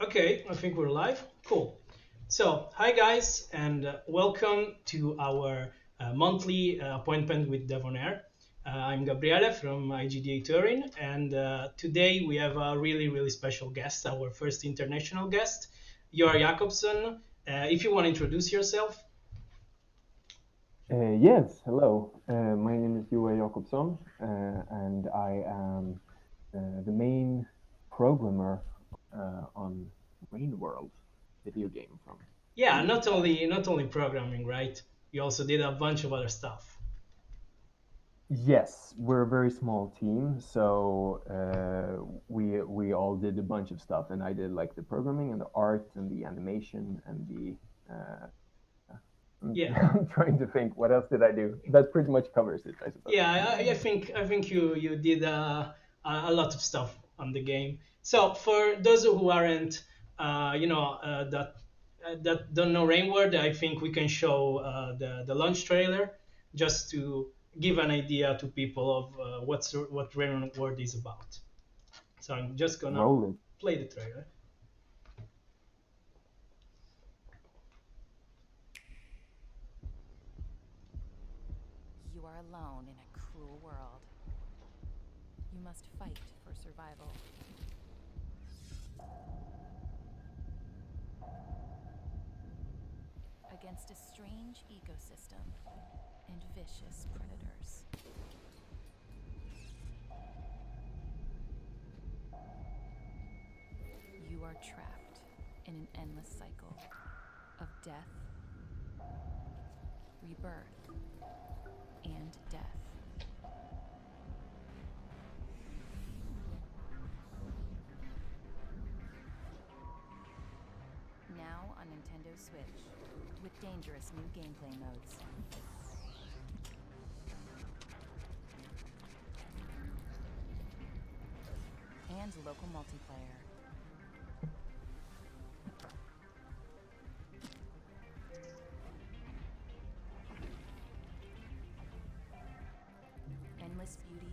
Okay, I think we're live. Cool. So, hi guys, and welcome to our monthly appointment with Devonair. I'm Gabriele from IGDA Turin, and today we have a really special guest, our first international guest, Joar Jakobsson. If you want to introduce yourself. Yes, hello. My name is Joar Jakobsson, and I am the main programmer on Rainworld video game from Yeah, Finnish Book. not only programming, right? You also did a bunch of other stuff. Yes, we're a very small team, so we all did a bunch of stuff, and I did like the programming and the art and the animation and the. Yeah, I'm trying to think, what else did I do? That pretty much covers it, I suppose. yeah. I think you did a lot of stuff on the game. So for those who aren't, that don't know Rainworld, I think we can show the launch trailer just to give an idea to people of what Rainworld is about. So I'm just gonna Roll it. play the trailer. You are alone in a cruel world. You must fight for survival. Against a strange ecosystem and vicious predators. You are trapped in an endless cycle of death, rebirth, and death. Now on Nintendo Switch, with dangerous new gameplay modes. And local multiplayer. Endless beauty,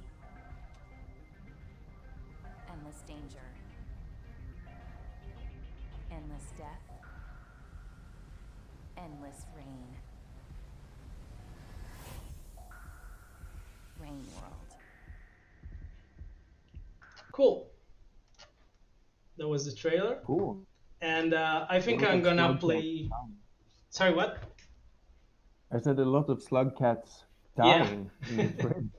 endless danger, endless death, endless rain. Rainworld. Cool. That was the trailer, Cool. and I A think lot I'm of gonna slug cats play. dying. Sorry, what? I said a lot of slug cats Yeah. dying in the trade.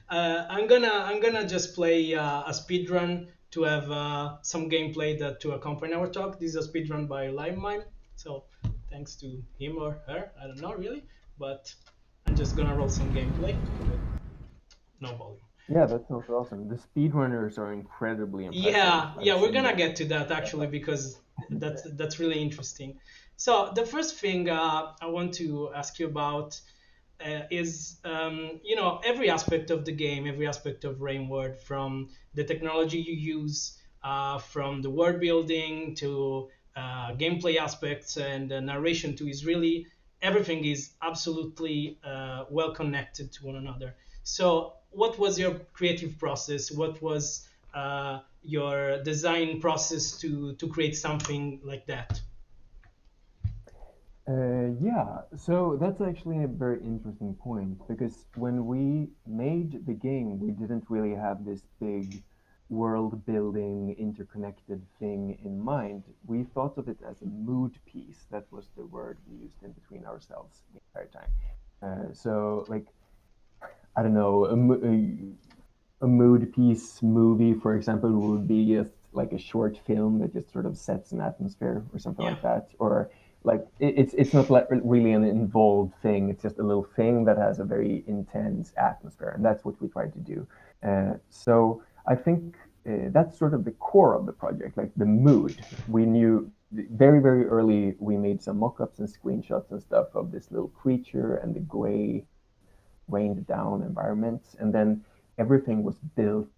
I'm gonna just play a speed run to have some gameplay that to accompany our talk. This is a speed run by LiveMime, so thanks to him or her, I don't know really, but I'm just gonna roll some gameplay with no volume. Yeah, that sounds awesome. The speedrunners are incredibly impressive. Yeah, I've we're seen gonna them. get to that actually because that's really interesting. So the first thing I want to ask you about is every aspect of the game, every aspect of Rainward, from the technology you use, from the world building to gameplay aspects and narration to is really everything is absolutely well connected to one another. So what was your creative process? What was your design process to create something like that? Yeah, so that's actually a very interesting point because when we made the game, we didn't really have this big world building, interconnected thing in mind. We thought of it as a mood piece. That was the word we used in between ourselves the entire time. So, like, I don't know, a mood piece movie, for example, would be just like a short film that just sort of sets an atmosphere or something Yeah. like that, or like it's not like really an involved thing. It's just a little thing that has a very intense atmosphere, and that's what we tried to do. So I think that's sort of the core of the project, like the mood. We knew very early. We made some mock-ups and screenshots and stuff of this little creature and the gray rained down environments, and then everything was built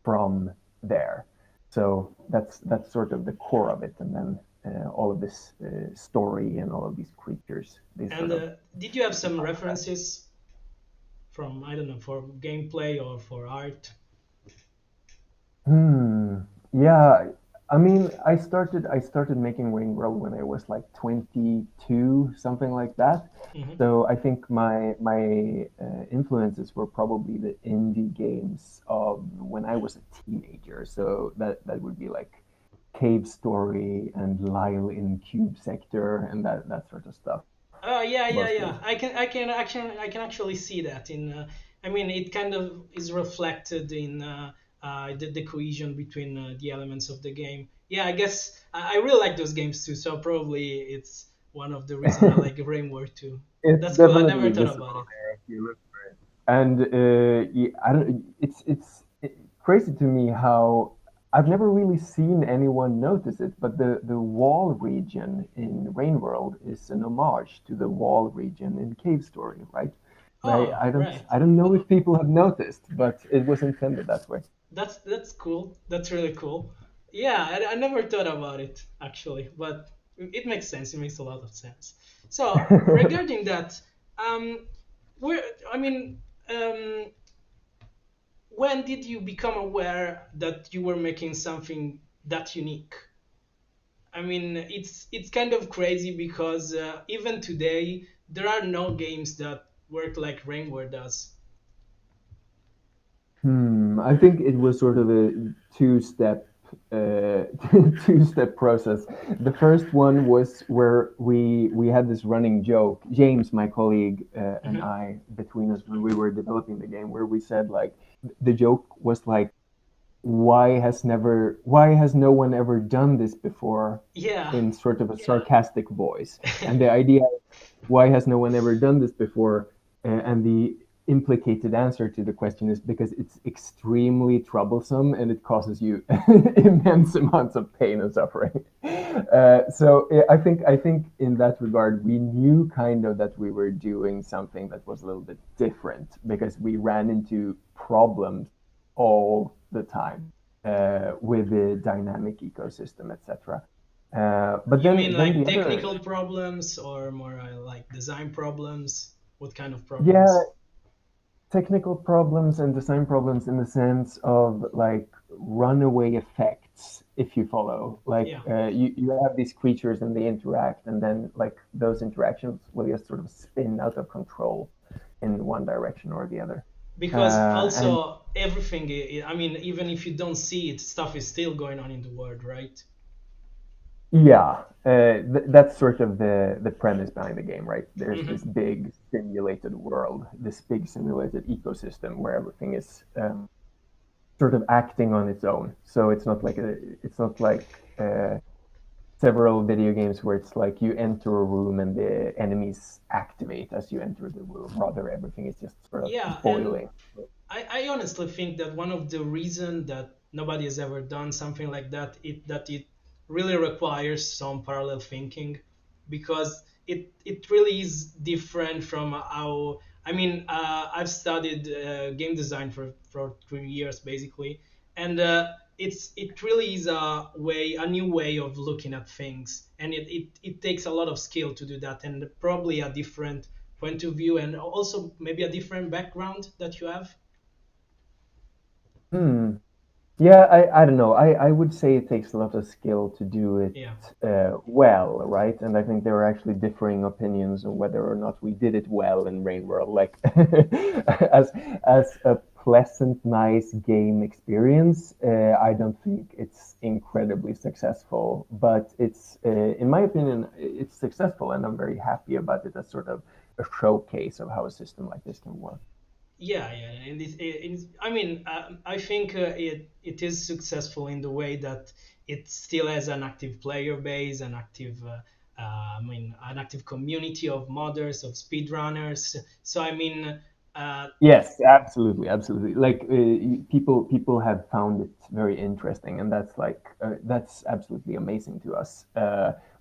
from there. So that's sort of the core of it, and then all of this story and all of these creatures, these And sort of did you have some side quests. references from I don't know for gameplay or for art? Hmm. Yeah, I mean, I started making Rainworld when I was like 22, something like that. Hmm. So I think my influences were probably the indie games of when I was a teenager. So that would be like Cave Story and Lyle in Cube Sector and that sort of stuff Oh yeah, yeah, mostly. yeah. I can actually see that in. I mean, it kind of is reflected in the cohesion between the elements of the game. Yeah, I guess I really like those games too. So probably it's one of the reason I like Rainworld too. It's That's cool. I never definitely thought about visible it. there if you look for it. And yeah, I don't. It's crazy to me how I've never really seen anyone notice it, but the wall region in Rainworld is an homage to the wall region in Cave Story, right? And Oh, right. I don't know if people have noticed, but it was intended that way. That's cool. That's really cool. Yeah, I never thought about it actually, but it makes sense. It makes a lot of sense. So regarding that, um, where I mean, um, when did you become aware that you were making something that unique? I mean, it's kind of crazy because even today there are no games that work like Rainward does. I think it was sort of a two-step uh, two-step process. The first one was where we had this running joke, James, my colleague, and Hmm. I, between us when we were developing the game, where we said like the joke was like, why has no one ever done this before, Yeah. in sort of a sarcastic voice, and the idea, why has no one ever done this before? And the implicated answer to the question is because it's extremely troublesome and it causes you immense amounts of pain and suffering. So I think in that regard we knew kind of that we were doing something that was a little bit different because we ran into problems all the time with the dynamic ecosystem, etc. But You mean then like the other, technical problems or more like design problems? What kind of yeah, problems? technical problems and design problems in the sense of like runaway effects, if you follow. Like Yeah, you have these creatures and they interact, and then like those interactions will just sort of spin out of control in one direction or the other. because And also everything, I mean, even if you don't see it, stuff is still going on in the world, right? yeah, that's sort of the premise behind the game, right? There's this Hmm. big simulated world, this big simulated ecosystem where everything is sort of acting on its own. So it's not like several video games where it's like you enter a room and the enemies activate as you enter the room. Rather, everything is just sort of Yeah, and boiling. I honestly think that one of the reason that nobody has ever done something like that it really requires some parallel thinking because it really is different from how I mean I've studied game design for 3 years basically and it really is a new way of looking at things and it takes a lot of skill to do that and probably a different point of view and also maybe a different background that you have. Hmm. Yeah, I don't know. I would say it takes a lot of skill to do it Yeah. well, right? And I think there are actually differing opinions on whether or not we did it well in Rainworld. Like, as as a pleasant, nice game experience, I don't think it's incredibly successful. But in my opinion, it's successful, and I'm very happy about it as sort of a showcase of how a system like this can work. Yeah, yeah, and I mean, I think it is successful in the way that it still has an active player base, an active, I mean, an active community of modders, of speedrunners. So I mean, uh, Yes, absolutely, absolutely. Like people have found it very interesting, and that's absolutely amazing to us.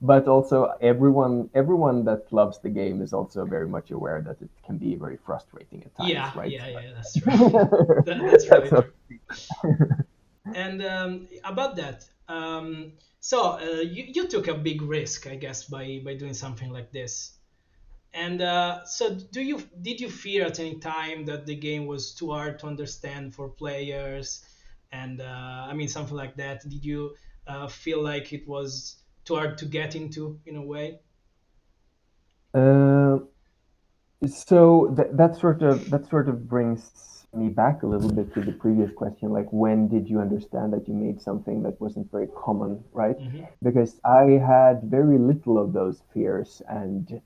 But also, everyone that loves the game is also very much aware that it can be very frustrating at times, yeah, right? yeah, yeah, that's right. Like, That's that's really not. true. And about that, so you took a big risk, I guess, by doing something like this. And so, did you fear at any time that the game was too hard to understand for players? And I mean, something like that. Did you? feel like it was too hard to get into in a way? Uh, so that sort of brings me back a little bit to the previous question, like when did you understand that you made something that wasn't very common, right? Hmm. Because I had very little of those fears and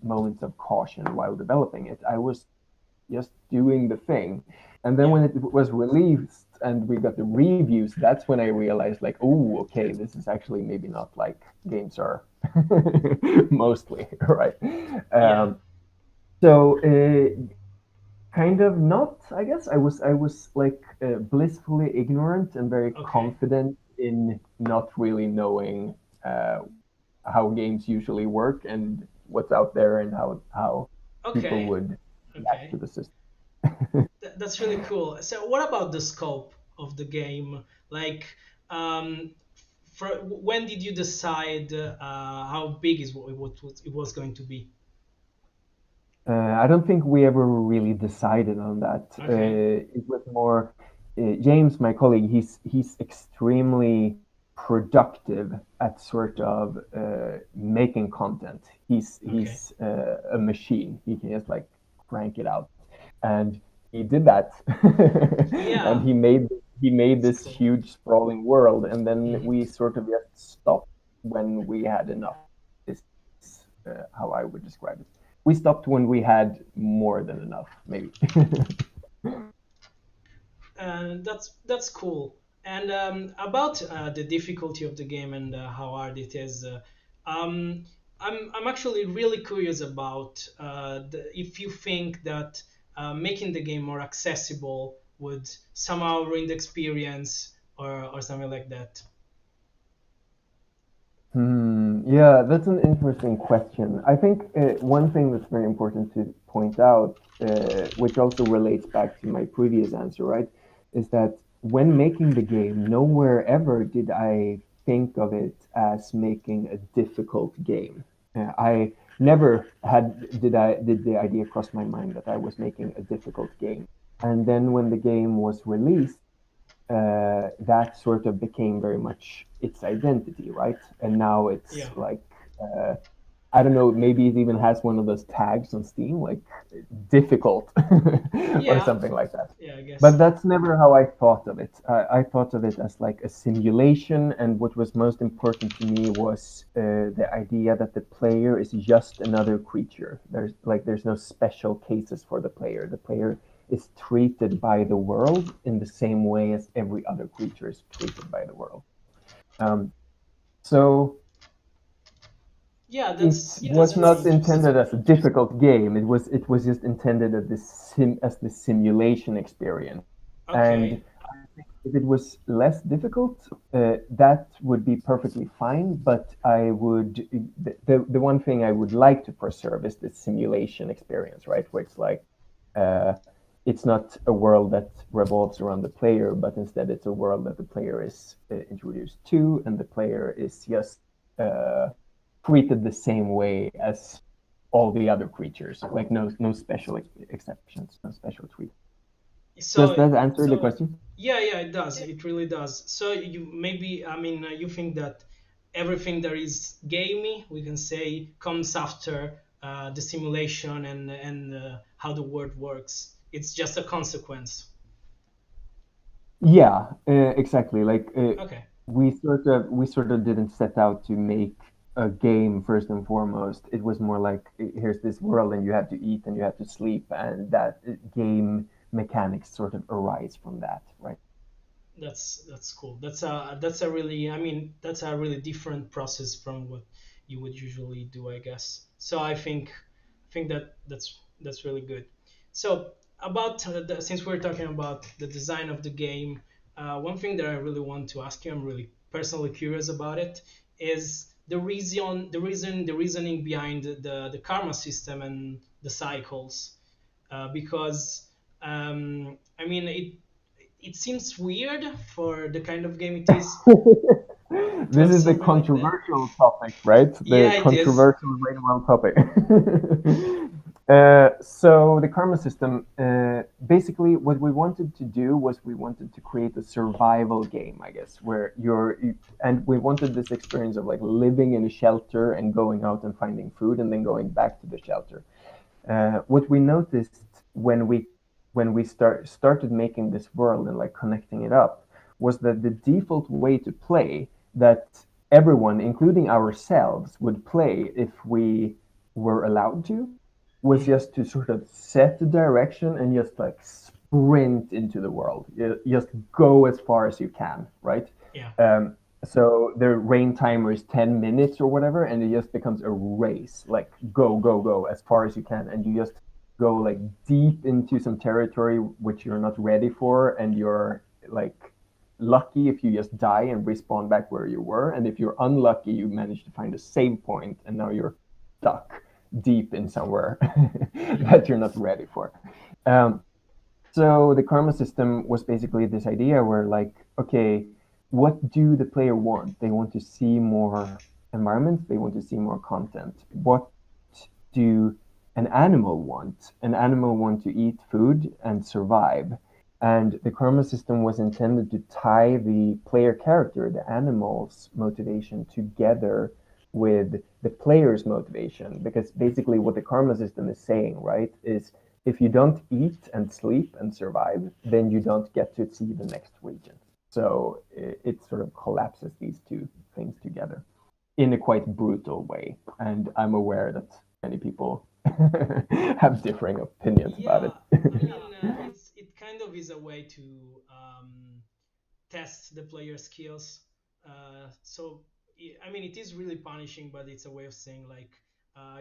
moments of caution while developing it. I was just doing the thing. And then Yeah. when it was released and we got the reviews, that's when I realized, like, oh, okay, this is actually maybe not like games are mostly, right? Yeah. Um, so kind of not, I guess. I was like blissfully ignorant and very Okay. confident in not really knowing uh, how games usually work and what's out there and how people Okay. would react to Okay. the system. That's really cool. So, what about the scope of the game? Like, um, when did you decide how big is what it was going to be? I don't think we ever really decided on that. Okay. It was more James, my colleague. He's extremely productive at sort of making content. Okay. He's a machine. He can just like crank it out, and he did that, and Yeah. he made It's this cool. huge sprawling world, and then Hmm. we sort of just stopped when we had enough. Is how I would describe it. We stopped when we had more than enough, maybe. And that's cool. And about the difficulty of the game and how hard it is, um, I'm actually really curious about if you think that making the game more accessible would somehow ruin the experience or something like that. Yeah, that's an interesting question. I think one thing that's very important to point out, which also relates back to my previous answer, right, is that when making the game, nowhere ever did I think of it as making a difficult game. I never did the idea cross my mind that I was making a difficult game. And then when the game was released, that sort of became very much its identity, right? And now it's Yeah. like, uh, I don't know, maybe it even has one of those tags on Steam, like difficult or Yeah. something like that. Yeah, I But guess. that's never how I thought of it. I thought of it as like a simulation, and what was most important to me was the idea that the player is just another creature. There's no special cases for the player. The player is treated by the world in the same way as every other creature is treated by the world. Um, so Yeah, it was that's not interesting. intended as a difficult game. It was just intended as the simulation experience. And Okay. if it was less difficult, that would be perfectly fine. But the one thing I would like to preserve is the simulation experience, right? Where it's like uh, it's not a world that revolves around the player, but instead it's a world that the player is introduced to, and the player is just uh, treated the same way as all the other creatures. Like no special exceptions, no special treatment. Does So that answer the question? yeah, yeah, it does. It really does. So you maybe, I mean, you think that everything that is gamey, we can say, comes after the simulation and how the world works. It's just a consequence. Yeah, exactly. Like Okay. we sort of didn't set out to make a game first and foremost. It was more like here's this world, and you have to eat and you have to sleep, and that game mechanics sort of arise from that, right? That's cool. That's a really, I mean, that's a really different process from what you would usually do, I guess. So I think that that's really good. So about since we're talking about the design of the game, one thing that I really want to ask you, I'm really personally curious about it, is the reasoning behind the karma system and the cycles, because I mean it seems weird for the kind of game it is to This have is the something like that. controversial topic, right? The Yeah, it is. controversial Rainworld topic. So the karma system, basically, what we wanted to do was we wanted to create a survival game, I guess, where and we wanted this experience of like living in a shelter and going out and finding food and then going back to the shelter. What we noticed when we started making this world and like connecting it up was that the default way to play that everyone, including ourselves, would play if we were allowed to was Mm. just to sort of set the direction and just like sprint into the world. Just go as far as you can, right? Yeah. Um, so the rain timer is 10 minutes or whatever, and it just becomes a race. Like go, go, go as far as you can, and you just go like deep into some territory which you're not ready for, and you're like lucky if you just die and respawn back where you were, and if you're unlucky, you manage to find a save point, and now you're stuck deep in somewhere Hmm. that you're not ready for. Um, so the karma system was basically this idea where like, okay, what do the player want? They want to see more environments, they want to see more content. What do an animal want? An animal want to eat food and survive. And the karma system was intended to tie the player character, the animal's motivation, together with the player's motivation. Because basically, what the karma system is saying, right, is if you don't eat and sleep and survive, then you don't get to see the next region. So it sort of collapses these two things together in a quite brutal way. And I'm aware that many people have differing opinions about Yeah, it. I mean, it kind of is a way to test the player skills. So I mean, it is really punishing, but it's a way of saying like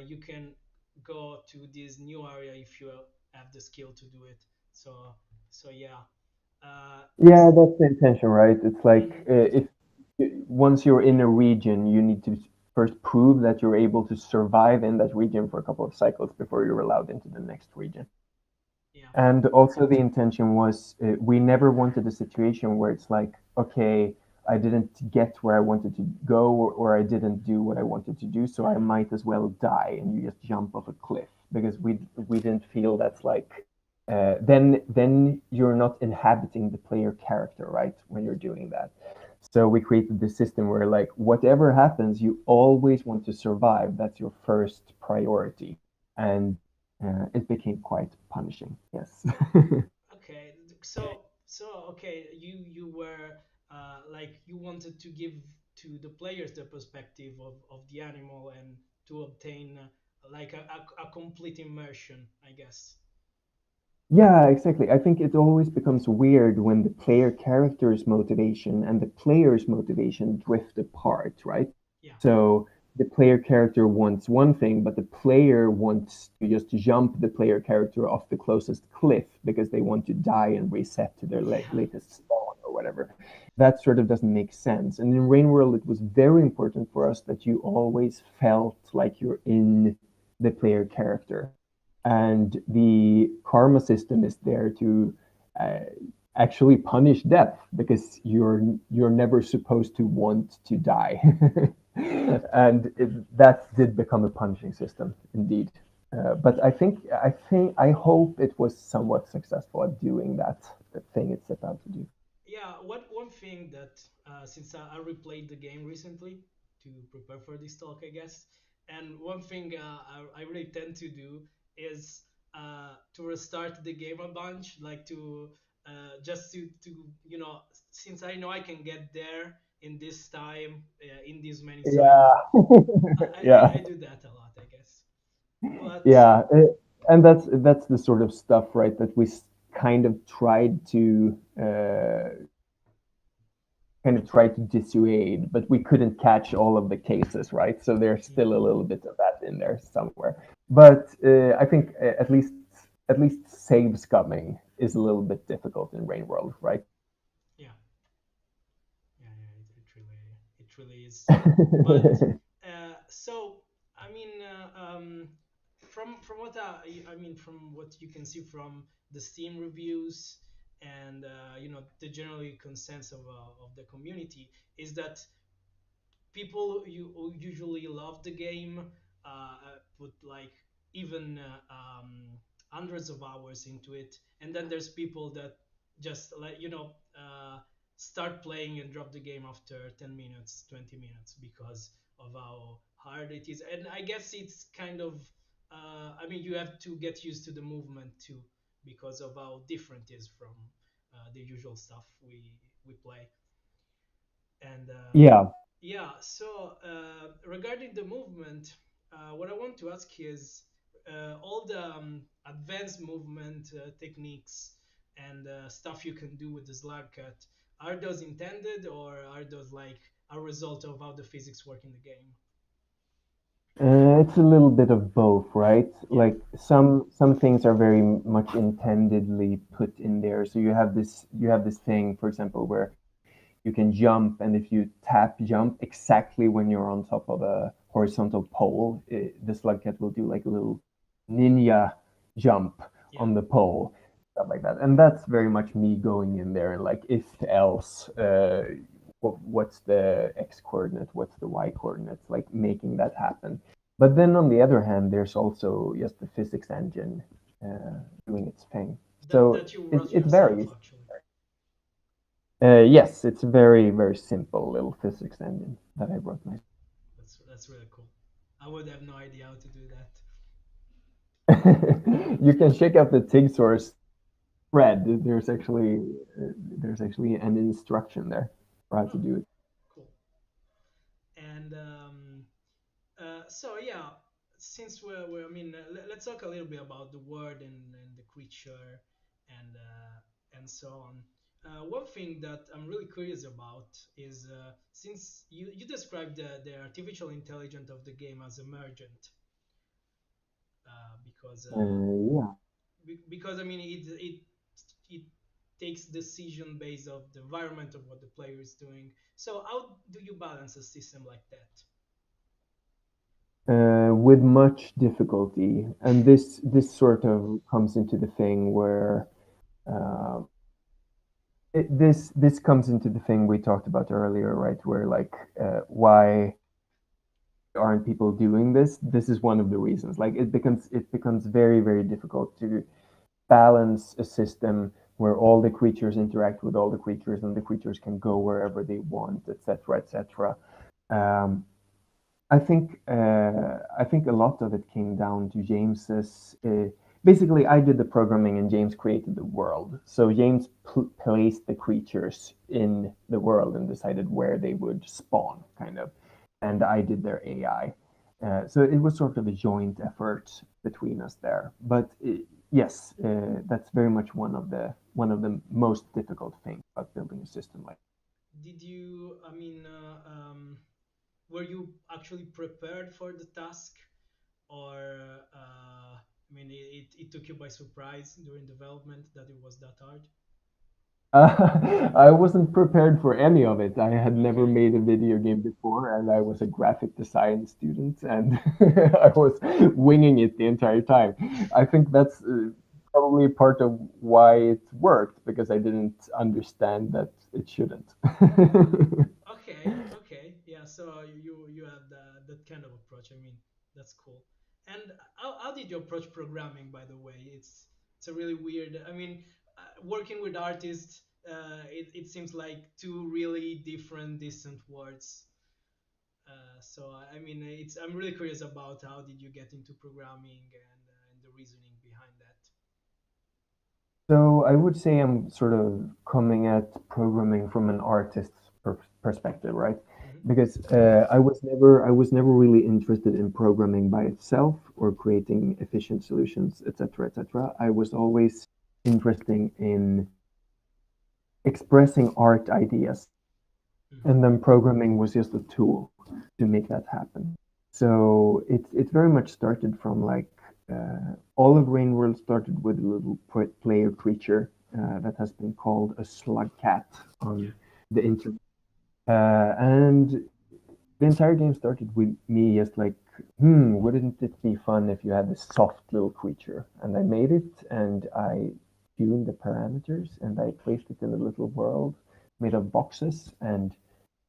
you can go to this new area if you have the skill to do it. So so yeah. Yeah, that's the intention, right? It's like Mhm. if once you're in a region, you need to first prove that you're able to survive in that region for a couple of cycles before you're allowed into the next region. Yeah. And also the intention was we never wanted a situation where it's like, okay, I didn't get where I wanted to go, or I didn't do what I wanted to do, so I might as well die, and you just jump off a cliff because we didn't feel that's like then you're not inhabiting the player character, right? When you're doing that. So we created this system where like whatever happens, you always want to survive. That's your first priority. And it became quite punishing. Yes. Okay. So okay, you were like you wanted to give to the players the perspective of the animal and to obtain like a complete immersion, I guess. Yeah, exactly. I think it always becomes weird when the player character's motivation and the player's motivation drift apart, right? Yeah. So the player character wants one thing, but the player wants to just jump the player character off the closest cliff because they want to die and reset to their Yeah. latest spawn or whatever. That sort of doesn't make sense. And in Rainworld, it was very important for us that you always felt like you're in the player character, and the karma system is there to uh, actually punish death because you're never supposed to want to die. And that did become a punishing system indeed. But I hope it was somewhat successful at doing that thing it set out to do. Yeah, one thing that since I replayed the game recently to prepare for this talk, I guess, and one thing I really tend to do is to restart the game a bunch, like to just to since I know I can get there in this time, in these many Yeah. cycles, Yeah. I do that a lot, I guess. But Yeah, and that's the sort of stuff, right? That we kind of tried to dissuade, but we couldn't catch all of the cases, right? So there's yeah, still a little bit of that in there somewhere. But I think at least save scumming is a little bit difficult in Rainworld, right? yeah, it really is. But so I mean, from what I mean, from what you can see from the Steam reviews and the generally consensus of the community is that people you usually love the game, put like even hundreds of hours into it, and then there's people that just like start playing and drop the game after 10 minutes, 20 minutes because of how hard it is. And I guess it's kind of I mean, you have to get used to the movement too because of how different it is from the usual stuff we play. And Yeah. yeah, so regarding the movement, what I want to ask is all the advanced movement techniques and stuff you can do with the slug cut, are those intended or are those like a result of how the physics work in the game? It's a little bit of both, right? Yeah, Like some things are very much intendedly put in there. So you have this thing, for example, where you can jump, and if you tap jump exactly when you're on top of a horizontal pole, the slug cat will do like a little ninja jump yeah, on the pole, stuff like that. And that's very much me going in there and like if else, what's the x coordinate, what's the y coordinates, like making that happen. But then on the other hand, there's also just the physics engine doing its thing. So that you it, wrote it yourself varies. actually. Yes, it's a very, very simple little physics engine that I wrote That's really cool. I would have no idea how to do that. myself. You can check out the TIG source thread. There's actually an instruction there for how to Oh, do it. cool. And so yeah, since I mean, let's talk a little bit about the world and the creature and so on. One thing that I'm really curious about is since you described the artificial intelligence of the game as emergent, because Yeah. because I mean it takes decision based of the environment of what the player is doing. So how do you balance a system like that? With much difficulty, and this sort of comes into the thing where uh, this comes into the thing we talked about earlier, right? Where like why aren't people doing this? This is one of the reasons. Like it becomes very, very difficult to balance a system where all the creatures interact with all the creatures and the creatures can go wherever they want, etc., etc. Um, I think a lot of it came down to James's. Basically, I did the programming and James created the world. So James placed the creatures in the world and decided where they would spawn, kind of, and I did their AI. So it was sort of a joint effort between us there. But yes, that's very much one of the most difficult things about building a system like. Did you, I mean, were you actually prepared for the task, or I mean, it took you by surprise during development that it was that hard? I wasn't prepared for any of it. I had never Okay, made a video game before, and I was a graphic design student, and I was winging it the entire time. I think that's probably part of why it worked, because I didn't understand that it shouldn't. okay, yeah. So you had that kind of approach. I mean, that's cool. And how did you approach programming, by the way? It's a really weird. I mean, working with artists, it seems like two really different, distant words. So I mean, I'm really curious about how did you get into programming and the reasoning behind that. So I would say I'm sort of coming at programming from an artist's perspective, right? Hmm. Because I was never really interested in programming by itself or creating efficient solutions, etc., etc. I was always interested in expressing art ideas, Hmm. and then programming was just a tool to make that happen. So it very much started from like all of Rainworld started with a little player creature that has been called a slug cat Yeah. on the internet, and the entire game started with me just like, wouldn't it be fun if you had this soft little creature? And I made it, and I tuned the parameters, and I placed it in a little world made of boxes, and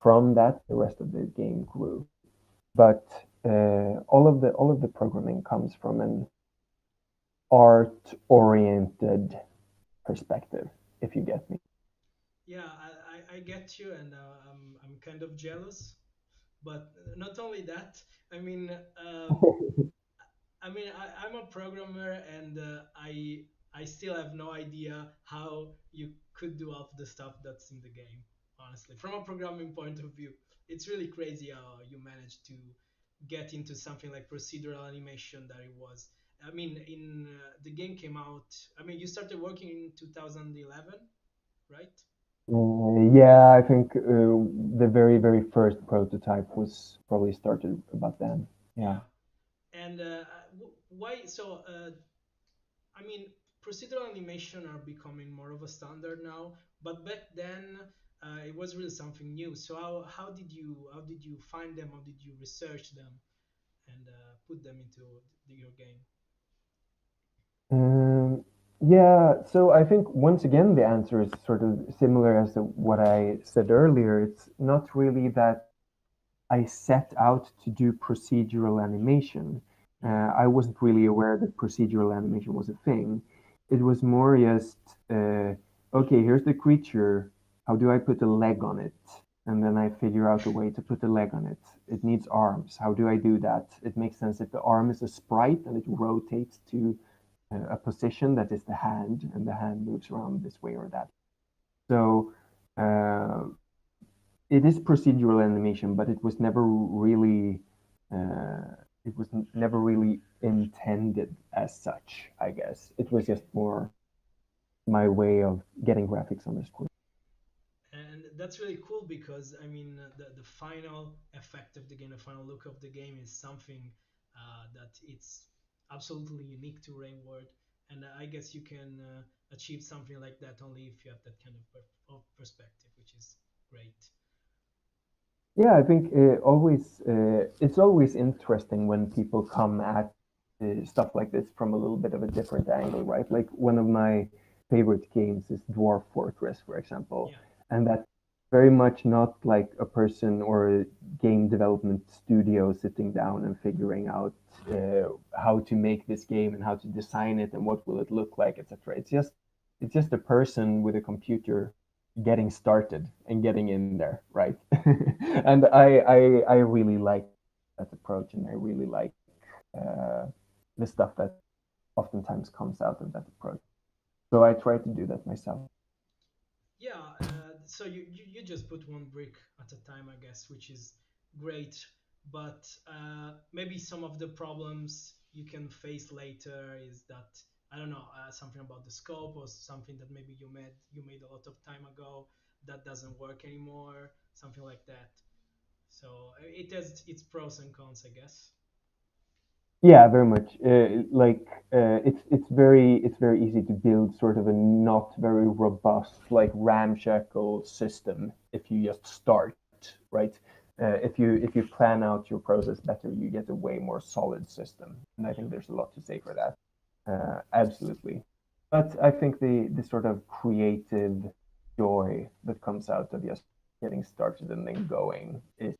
from that, the rest of the game grew. But all of the programming comes from an art-oriented perspective, if you get me. Yeah, I get you, and I'm kind of jealous. But not only that, I mean, I'm a programmer, and I still have no idea how you could do all of the stuff that's in the game. Honestly, from a programming point of view, it's really crazy how you managed to get into something like procedural animation that it was. I mean, in the game came out. I mean, you started working in 2011, right? Yeah, I think the very, very first prototype was probably started about then. Yeah. Yeah. And why? So I mean, procedural animation are becoming more of a standard now, but back then it was really something new. So how did you find them? How did you research them and put them into your game? Um, yeah, so I think once again the answer is sort of similar as to what I said earlier. It's not really that I set out to do procedural animation. Hmm. I wasn't really aware that procedural animation was a thing. It was more just, okay, here's the creature. How do I put a leg on it? And then I figure out a way to put a leg on it. It needs arms. How do I do that? It makes sense if the arm is a sprite and it rotates to a position that is the hand, and the hand moves around this way or that. So uh, it is procedural animation, but uh, it was never really intended as such. I guess it was just Okay. more my way of getting graphics on the screen. And that's really cool because I mean the final effect of the game, the final look of the game is something that it's absolutely unique to Rainworld, and I guess you can achieve something like that only if you have that kind of perspective, which is great. Yeah, I think it's always interesting when people come at stuff like this from a little bit of a different angle, right? Like one of my favorite games is Dwarf Fortress, for example, Yeah, and that's very much not like a person or a game development studio sitting down and figuring out how to make this game and how to design it and what will it look like, etc. It's just a person with a computer getting started and getting in there, right? And I really like that approach, and I really like uh, the stuff that oftentimes comes out of that approach. So I try to do that myself. yeah. So you just put one brick at a time, I guess, which is great. But maybe some of the problems you can face later is that I don't know something about the scope or something that maybe you made a lot of time ago that doesn't work anymore, something like that. So it has its pros and cons, I guess. Yeah, very much. It's very easy to build sort of a not very robust, like ramshackle system if you just start, right? If you plan out your process better, you get a way more solid system, and I Yeah. think there's a lot to say for that. Absolutely. But I think the sort of creative joy that comes out of just getting started and then going is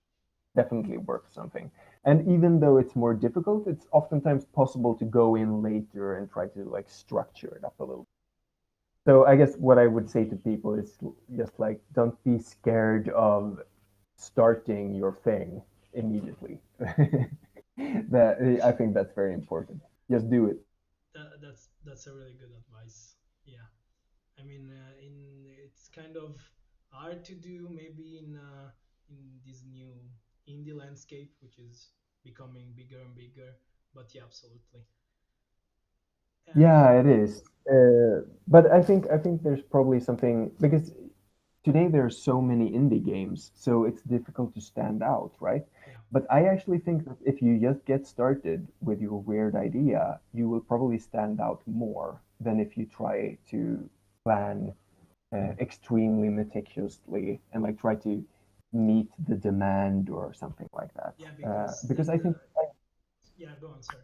definitely worth something. And even though it's more difficult, it's oftentimes possible to go in later and try to like structure it up a little. So I guess what I would say to people is just like don't be scared of starting your thing immediately. That I think that's very important. Just do it. That's a really good advice. Yeah. I mean, it's kind of hard to do maybe in this new indie landscape, which is becoming bigger and bigger. But yeah, absolutely. And Yeah, it is. But I think there's probably something because today there are so many indie games, so it's difficult to stand out, right? yeah, But I actually think that if you just get started with your weird idea, you will probably stand out more than if you try to plan extremely meticulously and like try to meet the demand or something like that. yeah, because Because I think yeah, go on, sorry.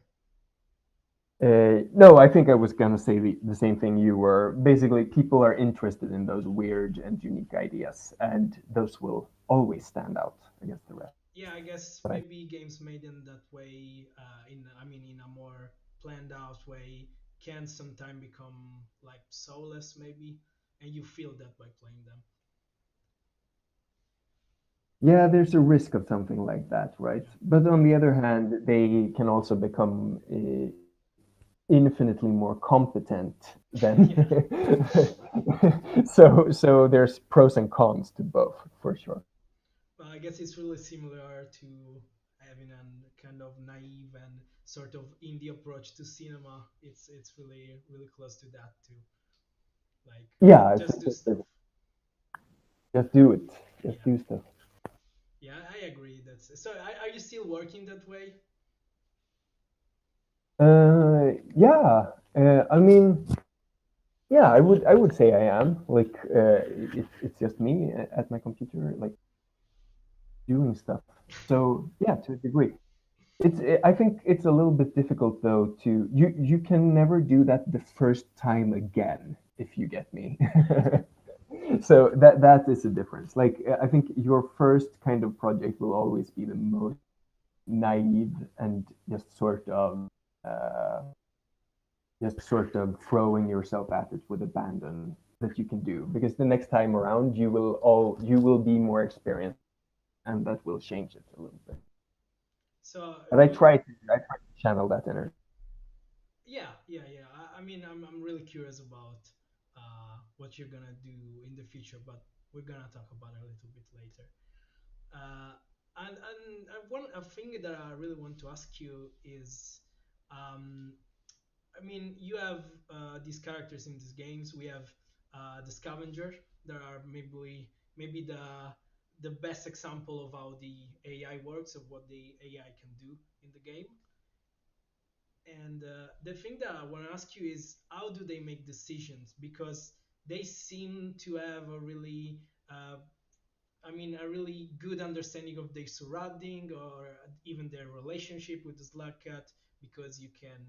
No, I think I was gonna say the same thing you were. Basically, people are interested in those weird and unique ideas, and those will always stand out against the rest. Yeah, I guess But I, maybe games made in that way, in a more planned out way, can sometimes become like soulless, maybe, and you feel that by playing them. yeah, there's a risk of something like that, right? But on the other hand, they can also become infinitely more competent than. Yeah. So there's pros and cons to both for sure. Well, I guess it's really similar to having a kind of naive and sort of indie approach to cinema. It's really close to that too. Like Yeah, just do stuff. just do it. Just Yeah, do stuff. yeah, I agree. That's so. Are you still working that way? Yeah. I mean, yeah, I would say I am. Like, it's just me at my computer, like doing stuff. So yeah, to a degree. I think it's a little bit difficult though to you can never do that the first time again, if you get me. So that is a difference. Like I think your first kind of project will always be the most naive and uh, just sort of throwing yourself at it with abandon that you can do, because the next time around you will be more experienced, and that will change it a little bit. So But I try to channel that energy. yeah, yeah, yeah. I mean, I'm really curious about what you're gonna do in the future, but we're gonna talk about it a little bit later. Uh, and a thing that I really want to ask you is, um, I mean, you have these characters in these games. We have the scavenger. There are maybe the best example of how the AI works, of what the AI can do in the game. And the thing that I want to ask you is, how do they make decisions? Because they seem to have a really uh, a really good understanding of their surrounding, or even their relationship with the slug cat, because you can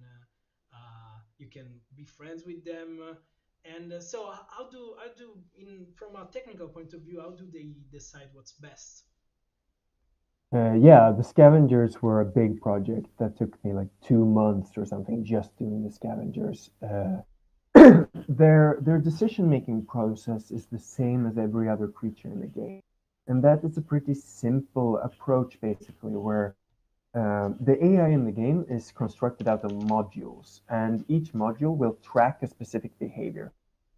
be friends with them. And so, how do in from a technical point of view, how do they decide what's best? Yeah, the scavengers were a big project that took me like 2 months or something just doing the scavengers. Their decision making process is the same as every other creature in the game, and that is a pretty simple approach basically, where the AI in the game is constructed out of modules, and each module will track a specific behavior.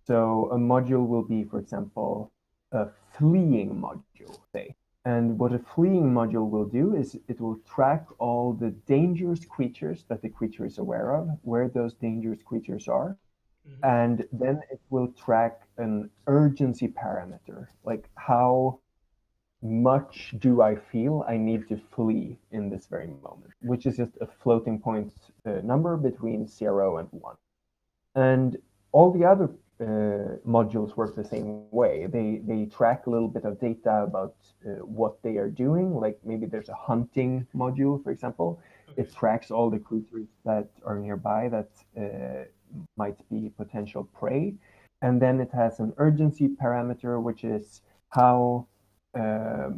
So a module will be, for example, a fleeing module, say. And what a fleeing module will do is it will track all the dangerous creatures that the creature is aware of, where those dangerous creatures are, Hmm. and then it will track an urgency parameter, like how much do I feel I need to flee in this very moment, which is just a floating point number between 0 and 1. And all the other modules work the same way. They track a little bit of data about what they are doing. Like maybe there's a hunting module, for example. Okay. It tracks all the creatures that are nearby that might be potential prey. And then it has an urgency parameter, which is how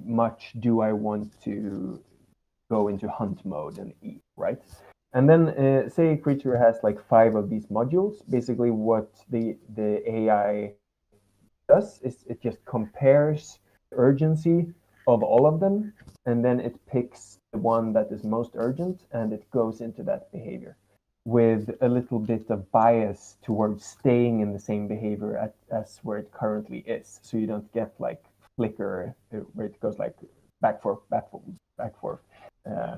much do I want to go into hunt mode and eat, right? And then say a creature has like 5 of these modules. Basically, what the AI does is it just compares the urgency of all of them, and then it picks the one that is most urgent, and it goes into that behavior with a little bit of bias towards staying in the same behavior as where it currently is. So you don't get like flicker where it goes like back forth, back forth. Uh, Yeah.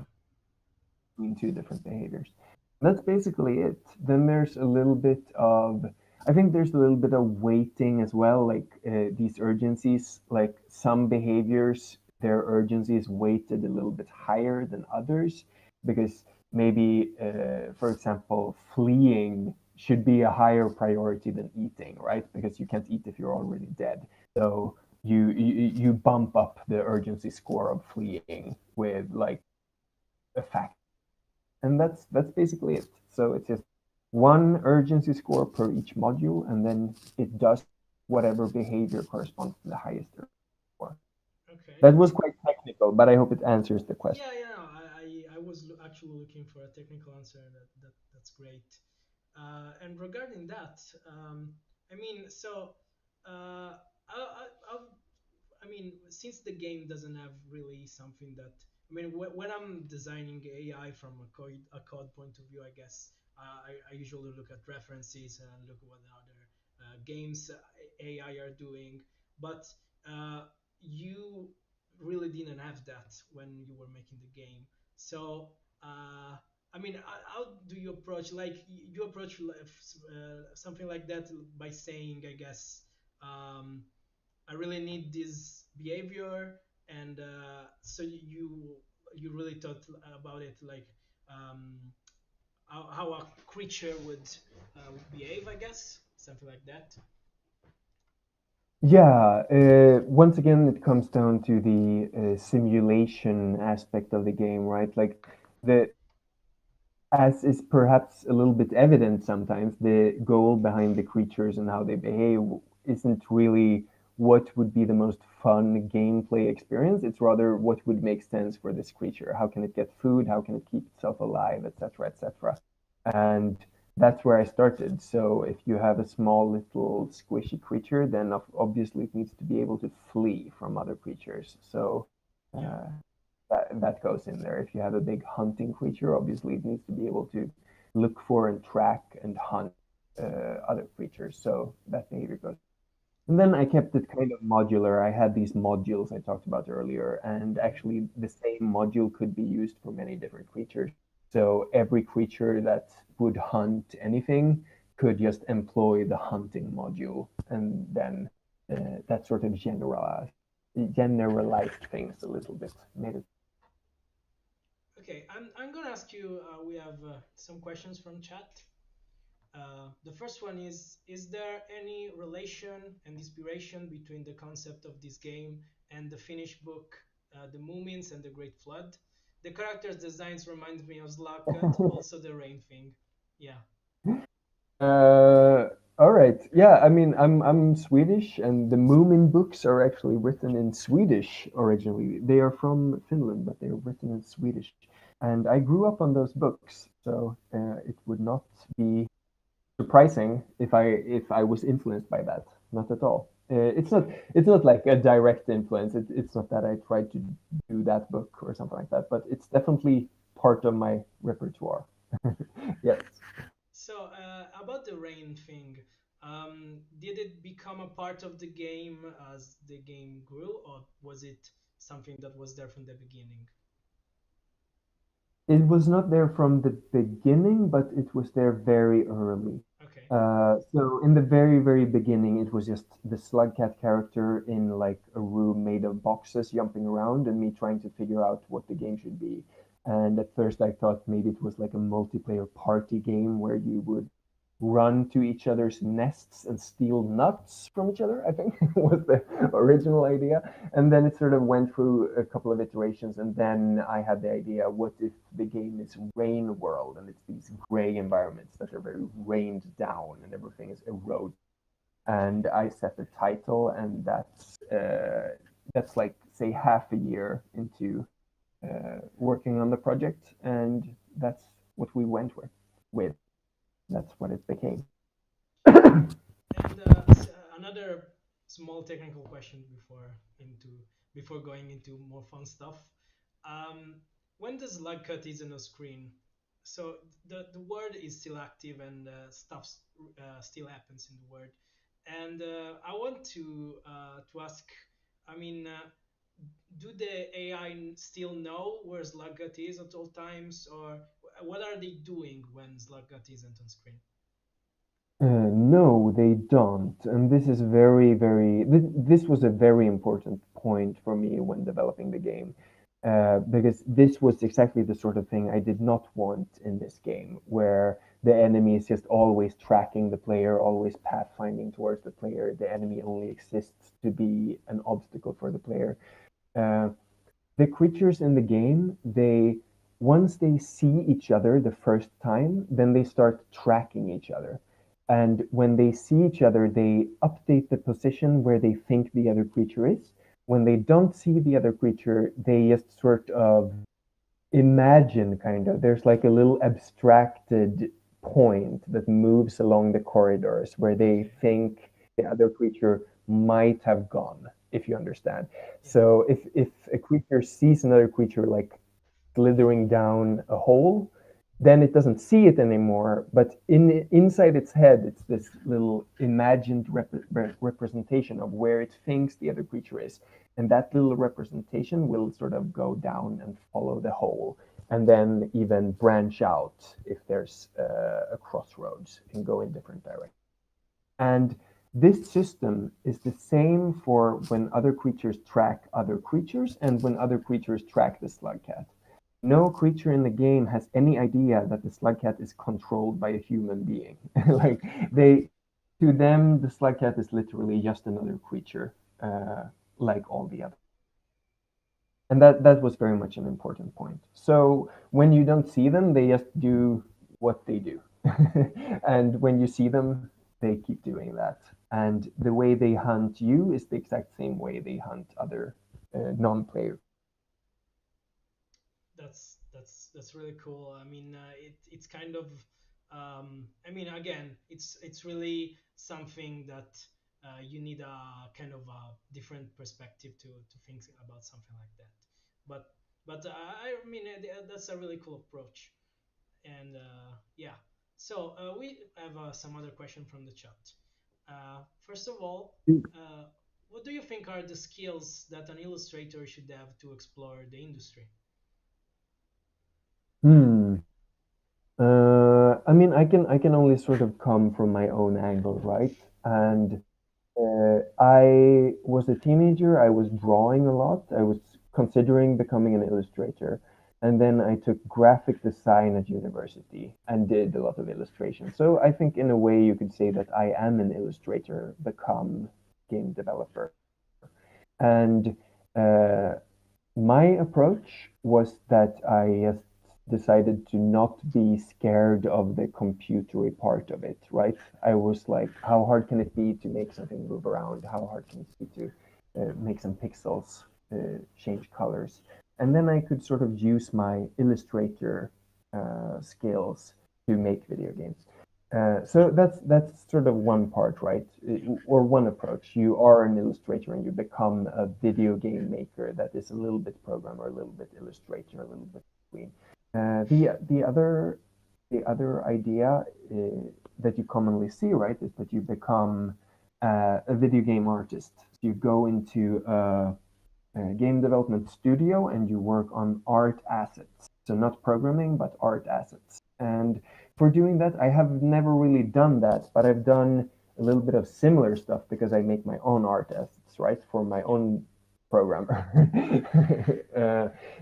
between two different behaviors. That's basically it. Then there's a little bit of, I think there's a little bit of weighting as well, like these urgencies, like some behaviors, their urgency is weighted a little bit higher than others, because maybe, for example, fleeing should be a higher priority than eating, right? Because you can't eat if you're already dead. So you bump up the urgency score of fleeing with like a fact, and that's basically it. So it's just one urgency score per each module, and then it does whatever behavior corresponds to the highest score. Okay. That was quite technical, but I hope it answers the question. Yeah, yeah. No, I was actually looking for a technical answer. That's great. And regarding that, I mean, so I mean, since the game doesn't have really something that I mean, when I'm designing AI from a code point of view, I guess I usually look at references and look at what other games AI are doing. But uh, you really didn't have that when you were making the game. So I mean, how do you approach like you approach something like that by saying, I guess. I really need this behavior, and so you really thought about it like um, how a creature would behave, I guess, something like that. Yeah, once again, it comes down to the simulation aspect of the game, right? Like the as is perhaps a little bit evident sometimes, the goal behind the creatures and how they behave isn't really what would be the most fun gameplay experience. It's rather what would make sense for this creature. How can it get food? How can it keep itself alive, etc., etc. And that's where I started. So if you have a small little squishy creature, then obviously it needs to be able to flee from other creatures. So Yeah, uh, that goes in there. If you have a big hunting creature, obviously it needs to be able to look for and track and hunt other creatures. So that behavior goes. And then I kept it kind of modular. I had these modules I talked about earlier, and okay, actually the same module could be used for many different creatures. So every creature that would hunt anything could just employ the hunting module, and then that sort of generalized things a little bit, made it. okay. I'm gonna ask you. We have some questions from chat. The first one is there any relation and inspiration between the concept of this game and the Finnish book, The Moomins and the Great Flood? The characters' designs remind me of Slugcut, also the rain thing. Yeah, Uh, all right. Yeah, I mean, I'm Swedish, and the Moomin books are actually written in Swedish originally. They are from Finland, but they're written in Swedish. And I grew up on those books, so it would not be surprising if I was influenced by that. Not at all. okay. it's not like a direct influence. It's not that I tried to do that book or something like that, but it's definitely part of my repertoire. Yes. So about the rain thing, did it become a part of the game as the game grew, or was it something that was there from the beginning? It was not there from the beginning, but it was there very early. Okay, So in the very, very beginning, it was just the Slugcat character in like a room made of boxes jumping around and me trying to figure out what the game should be. And at first I thought maybe it was like a multiplayer party game where you would run to each other's nests and steal nuts from each other, I think was the original idea. And then it sort of went through a couple of iterations, and then I had the idea, what if the game is Rainworld and it's these gray environments that are very rained down and everything is eroded. And I set the title, and that's like say half a year into working on the project, and that's what we went with. That's what it became. and another small technical question before going into more fun stuff. Um, when the slug cut is on a screen, so the word is still active and stuff still happens in the word. And I want to ask, I mean, do the AI still know where Sluggut is at all times, or what are they doing when Sluggut isn't on screen? No, they don't. And this is this was a very important point for me when developing the game. Because this was exactly the sort of thing I did not want in this game, where the enemy is just always tracking the player, always pathfinding towards the player. The enemy only exists to be an obstacle for the player. Uh, the creatures in the game, they once they see each other the first time, then they start tracking each other. And when they see each other, they update the position where they think the other creature is. When they don't see the other creature, they just sort of imagine, kind of. There's like a little abstracted point that moves along the corridors where they Okay. think the other creature might have gone, if you understand. Yeah. So if a creature sees another creature like slithering down a hole, then it doesn't see it anymore. But inside its head, it's this little imagined representation of where it thinks the other creature is, and that little representation will sort of go down and follow the hole, and then even branch out if there's a crossroads and go in different directions. And this system is the same for when other creatures track other creatures and when other creatures track the slug cat. No creature in the game has any idea that the slug cat is controlled by a human being. Like they, to them, the slug cat is literally just another creature, like all the others. And that was very much an important point. So when you don't see them, they just do what they do. And when you see them, they keep doing that. And the way they hunt you is the exact same way they hunt other non-player. That's really cool. I mean, it's kind of, I mean, again, it's really something that you need a kind of a different perspective to think about something like that. But I mean, that's a really cool approach. And yeah, so we have some other question from the chat. First of all, uh, what do you think are the skills that an illustrator should have to explore the industry? Hmm. I mean, I can only sort of come from my own angle, right? And I was a teenager. I was drawing a lot. I was considering becoming an illustrator. And then I took graphic design at university and did a lot of illustration. So I think, in a way, you could say that I am an illustrator, become game developer. And uh, my approach was that I just decided to not be scared of the computery part of it, right? I was like, how hard can it be to make something move around? How hard can it be to make some pixels change colors? And then I could sort of use my Illustrator skills to make video games. So that's sort of one part, right? Or one approach. You are an illustrator and you become a video game maker that is a little bit programmer, a little bit illustrator, a little bit between. The other idea that you commonly see, right, is that you become a video game artist. So you go into a game development studio and you work on art assets. So not programming, but art assets. And for doing that, I have never really done that, but I've done a little bit of similar stuff because I make my own art assets, right, for my Yeah. own programmer.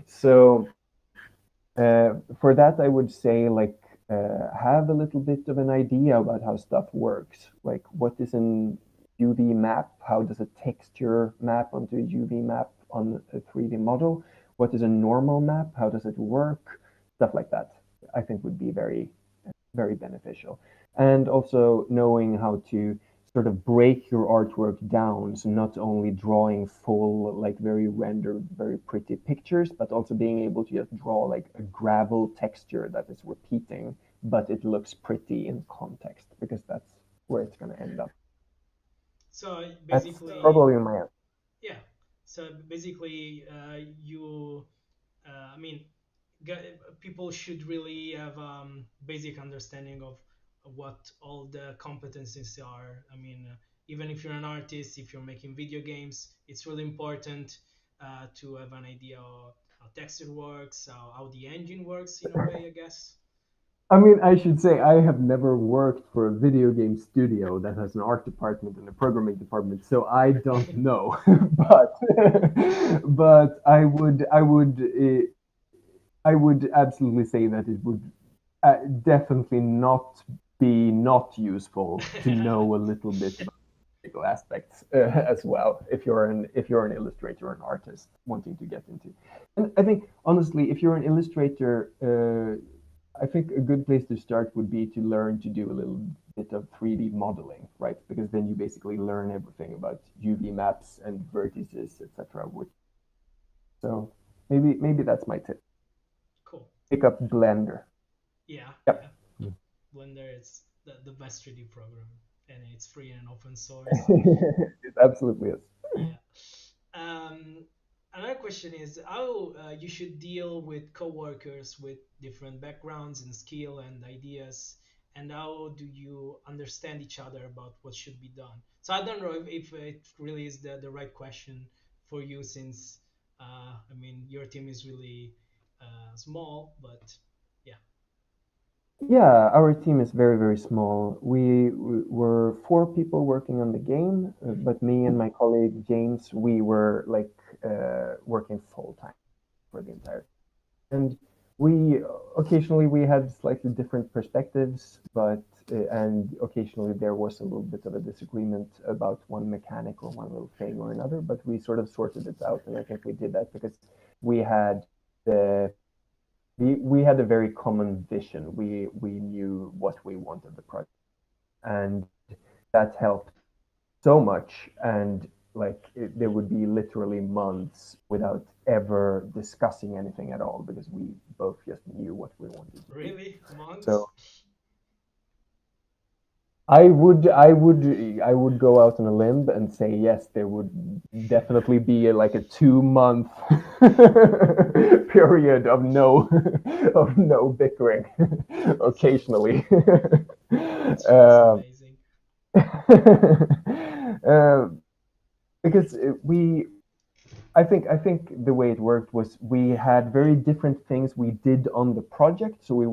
So for that, I would say, like, have a little bit of an idea about how stuff works. Like, what is an UV map? How does a texture map onto a UV map on a 3D model? What is a normal map? How does it work? Stuff like that, I think, would be very, very beneficial. And also knowing how to sort of break your artwork down, so not only drawing full, like, very rendered, very pretty pictures, but also being able to just draw like a gravel texture that is repeating, but it looks pretty in context, because that's where it's going to end up. So That's basically, probably my answer. yeah. So basically, you, I mean, people should really have basic understanding of what all the competencies are. I mean, even if you're an artist, if you're making video games, it's really important to have an idea of how texture works, how the engine works in a way, I guess. I mean, I should say I have never worked for a video game studio that has an art department and a programming department, so I don't know. But I would absolutely say that it would definitely not be not useful to know a little bit about. aspects as well. If you're an illustrator or an artist wanting to get into, and I think honestly, if you're an illustrator, I think a good place to start would be to learn to do a little bit of 3D modeling, right? Because then you basically learn everything about UV maps and vertices, etc. So maybe that's my tip. Cool. Pick up Blender. Yeah, Yep. yeah. Blender is the best 3D program, and it's free and open source. It absolutely is. Yeah. Um, Another question is how you should deal with coworkers with different backgrounds and skill and ideas, and how do you understand each other about what should be done? So I don't know if it really is the right question for you, since I mean your team is really small, but yeah. Yeah, our team is very, very small. We were four people working on the game, Mhm. but me and my colleague James, we were like working full time for the entire. And we occasionally we had slightly different perspectives, but and occasionally there was a little bit of a disagreement about one mechanic or one little thing or another. But we sort of sorted it out, and I think we did that because we had the we had a very common vision. We knew what we wanted the project, and that helped so much. And like there would be literally months without ever discussing anything at all because we both just knew what we wanted to do. Really, months? So I would go out on a limb and say yes, there would definitely be like a 2 month period of no of no bickering occasionally. That's uh, amazing. uh, because I think the way it worked was we had very different things we did on the project, so we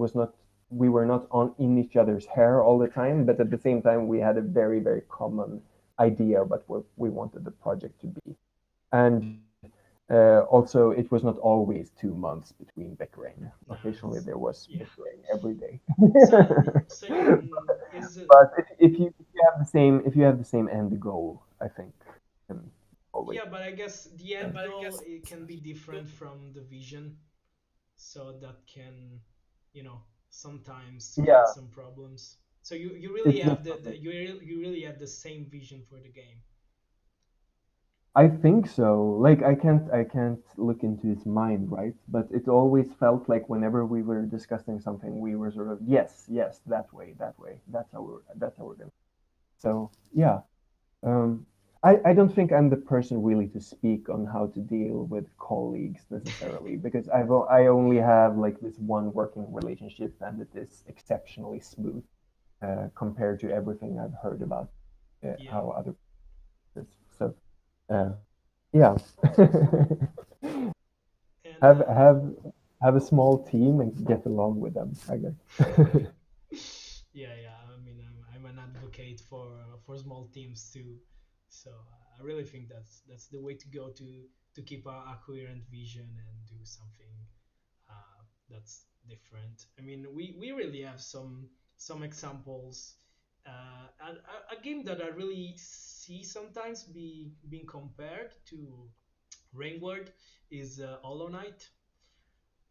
were not on in each other's hair all the time, but at the same time we had a very, very common idea about what we wanted the project to be. And also, it was not always 2 months between bickering. Occasionally, Nice. there was Yeah. bickering every day. So is it? But if you have the same end goal, I think can always Yeah, but I guess the end goal guess it can be different from the vision, so that can, you know, sometimes create yeah. some problems. So you really It's have the definitely. you really have the same vision for the game. I think so. Like I can't look into his mind, right? But it always felt like whenever we were discussing something, we were sort of yes, yes, that way, that way. That's how we're gonna. So yeah, um, I don't think I'm the person really to speak on how to deal with colleagues necessarily because I only have like this one working relationship and it is exceptionally smooth compared to everything I've heard about Yeah. how other so uh, yeah. And have a small team and get along with them, I guess. yeah, yeah. I mean, I'm an advocate for small teams too. So I really think that's the way to go to keep a coherent vision and do something that's different. I mean, we really have some examples. A game that I really see sometimes being compared to Rainworld is Hollow Knight,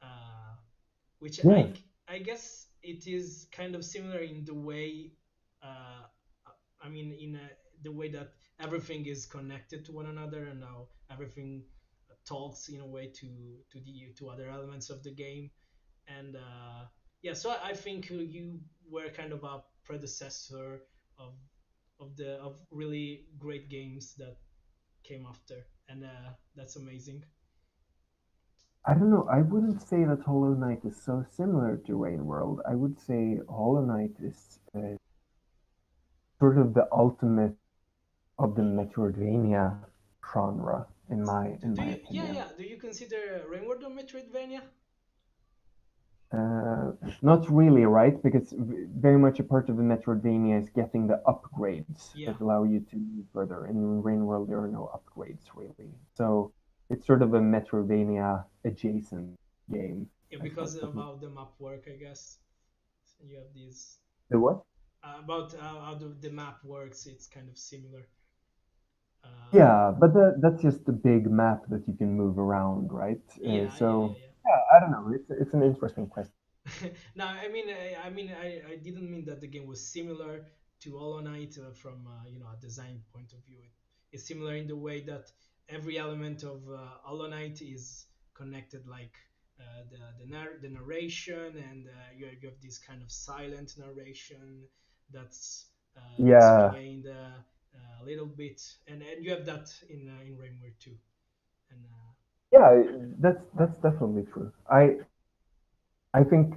uh, which Yes, I guess it is kind of similar in the way, uh, I mean, in the way that everything is connected to one another and now everything talks in a way to other elements of the game. And yeah, so I think you were kind of a predecessor of of really great games that came after, and that's amazing. I don't know. I wouldn't say that Hollow Knight is so similar to Rainworld. I would say Hollow Knight is sort of the ultimate of the Metroidvania genre, in my Yeah, opinion. yeah, do you consider Rainworld or Metroidvania? Uh, Not really, right? Because very much a part of the Metroidvania is getting the upgrades Yeah, that allow you to move further. In Rainworld, there are no upgrades really, so it's sort of a Metroidvania adjacent game. yeah, I because suppose. of But how the map work, I guess. You have these the what? about how the map works. It's kind of similar. Uh, Yeah, but that's just a big map that you can move around, right? yeah, yeah, So yeah, yeah, I don't know. It's an interesting question. no, I didn't mean that the game was similar to Hollow Knight from a design point of view. It's similar in the way that every element of Hollow Knight is connected, like the narration, and you have this kind of silent narration that's Yeah, explained a little bit, and you have that in Rainworld too. And yeah, that's definitely true. I think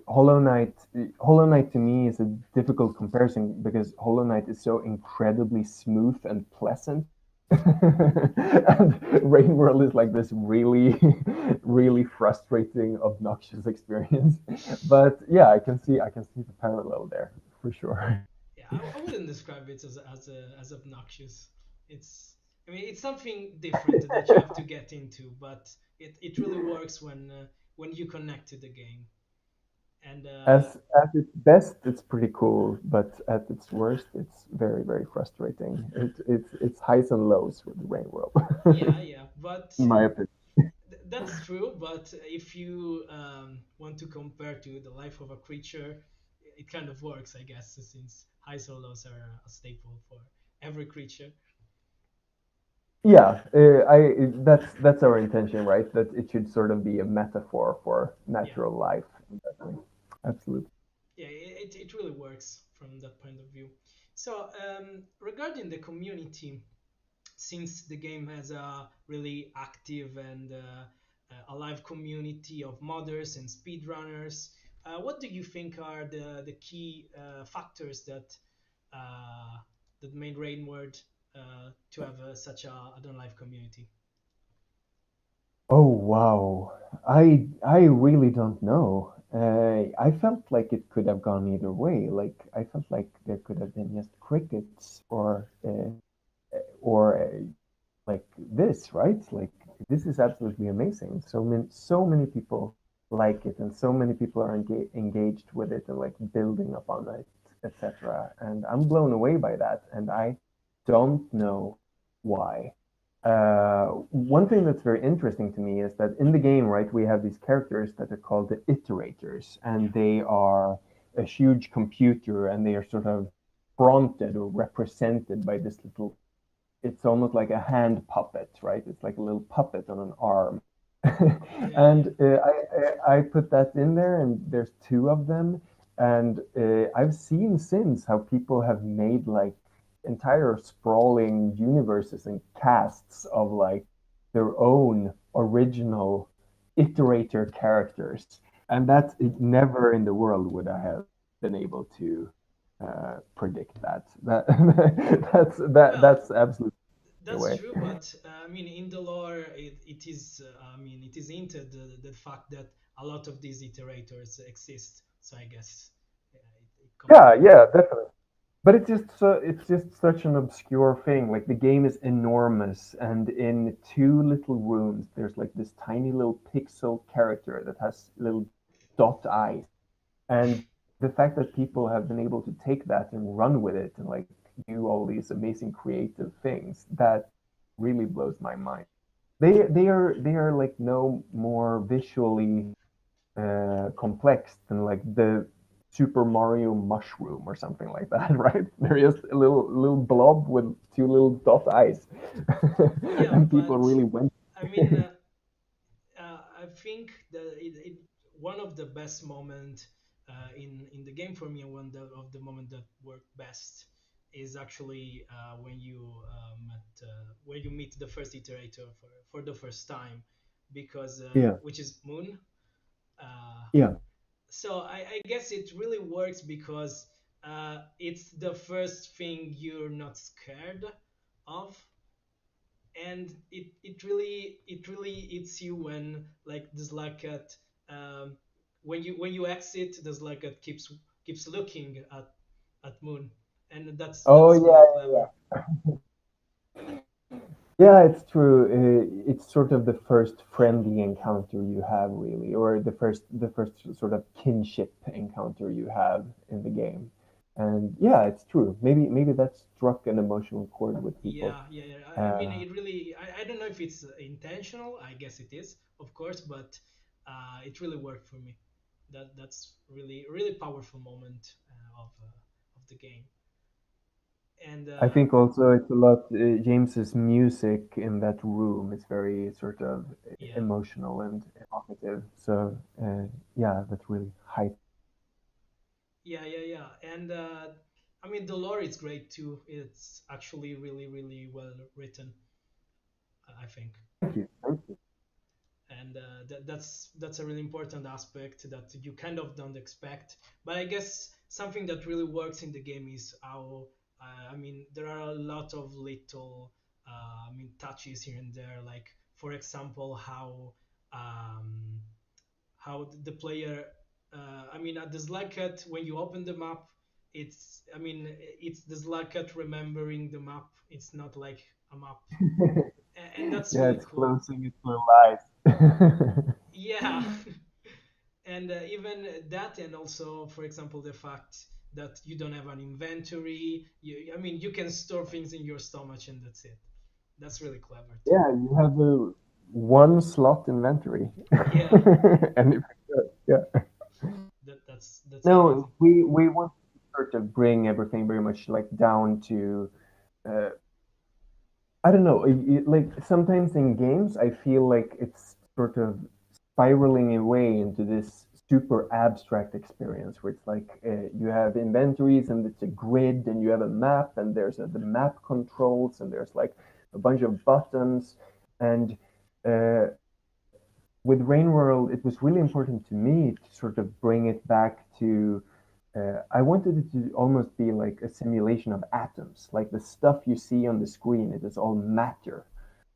Hollow Knight to me is a difficult comparison because Hollow Knight is so incredibly smooth and pleasant, and Rainworld is like this really, really frustrating, obnoxious experience. But yeah, I can see the parallel there for sure. Yeah, I wouldn't describe it as obnoxious. It's it's something different that you have to get into, but it really works when you connect to the game. And At its best, it's pretty cool, but at its worst, it's very, very frustrating. It's highs and lows with Rainworld, yeah, yeah, but in my opinion. that's true. But if you want to compare to the life of a creature, it kind of works, I guess, since highs or lows are a staple for every creature. Yeah, that's our intention, right? That it should sort of be a metaphor for Yeah, natural life. In that way. Absolutely. yeah, it really works from that point of view. So regarding the community, since the game has a really active and alive community of modders and speedrunners, what do you think are the key factors uh, that made Rainward to have such an alive community? Oh wow, I really don't know. I felt like it could have gone either way. Like I felt like there could have been just crickets or like this, right? Like this is absolutely amazing. So many people like it, and so many people are engaged with it and like building upon it, etc. And I'm blown away by that, and I don't know why. One thing that's very interesting to me is that in the game, right, we have these characters that are called the iterators, Yeah, and they are a huge computer, and they are sort of fronted or represented by this little, it's almost like a hand puppet, right? It's like a little puppet on an arm. yeah, yeah, And I put that in there, and there's two of them. And I've seen since how people have made like entire sprawling universes and casts of like their own original iterator characters. And that it never in the world would I have been able to predict that. well, That's absolutely the that's way. true, but in the lore, it is, it is hinted the fact that a lot of these iterators exist. So I guess it comes Yeah, with that. yeah, definitely. But it's just such an obscure thing. Like the game is enormous, and in two little rooms, there's like this tiny little pixel character that has little dot eyes. And the fact that people have been able to take that and run with it and like do all these amazing creative things, that really blows my mind. They are like no more visually complex than like the Super Mario mushroom or something like that, right? They're just a little blob with two little dot eyes, Yeah, and people but really went. I mean, uh, I think that one of the best moment in the game for me, and of the moment that worked best is actually when you meet the first iterator for the first time, because Yeah, which is Moon. Uh, yeah. so I guess it really works because it's the first thing you're not scared of, and it really hits you when like there's like at when you exit, there's like a keeps looking at Moon, and Oh that's really yeah, clever. yeah. It's true. It's sort of the first friendly encounter you have, really, or the first sort of kinship encounter you have in the game. And yeah, it's true. Maybe that struck an emotional chord with people. Yeah. I mean, Uh, it really. I don't know if it's intentional. I guess it is, of course, but it really worked for me. That's really powerful moment of the game. And I think also it's a lot. James's music in that room is very sort of yeah, emotional and evocative. So yeah, that's really high. yeah. And I mean, the lore is great too. It's actually really well written. I think. Thank you. Thank you. And that's a really important aspect that you kind of don't expect. But I guess something that really works in the game is how I mean there are a lot of little I mean touches here and there. Like for example, um, how the player I mean at the slug cut when you open the map. It's I mean it's the slug cut remembering the map. It's not like a map, and that's Yeah, really it's cool. closing its little eyes. Yeah. And even that, and also for example the fact that you don't have an inventory. I mean you can store things in your stomach and that's it. That's really clever too. Yeah, you have a one slot inventory. Yeah, And if, yeah. that's No, amazing. we want to sort of bring everything very much like down to uh, I don't know, like sometimes in games I feel like it's sort of spiraling away into this super abstract experience where it's like you have inventories and it's a grid and you have a map and there's the map controls and there's like a bunch of buttons and uh, with Rainworld, it was really important to me to sort of bring it back to. I wanted it to almost be like a simulation of atoms, like the stuff you see on the screen. It is all matter.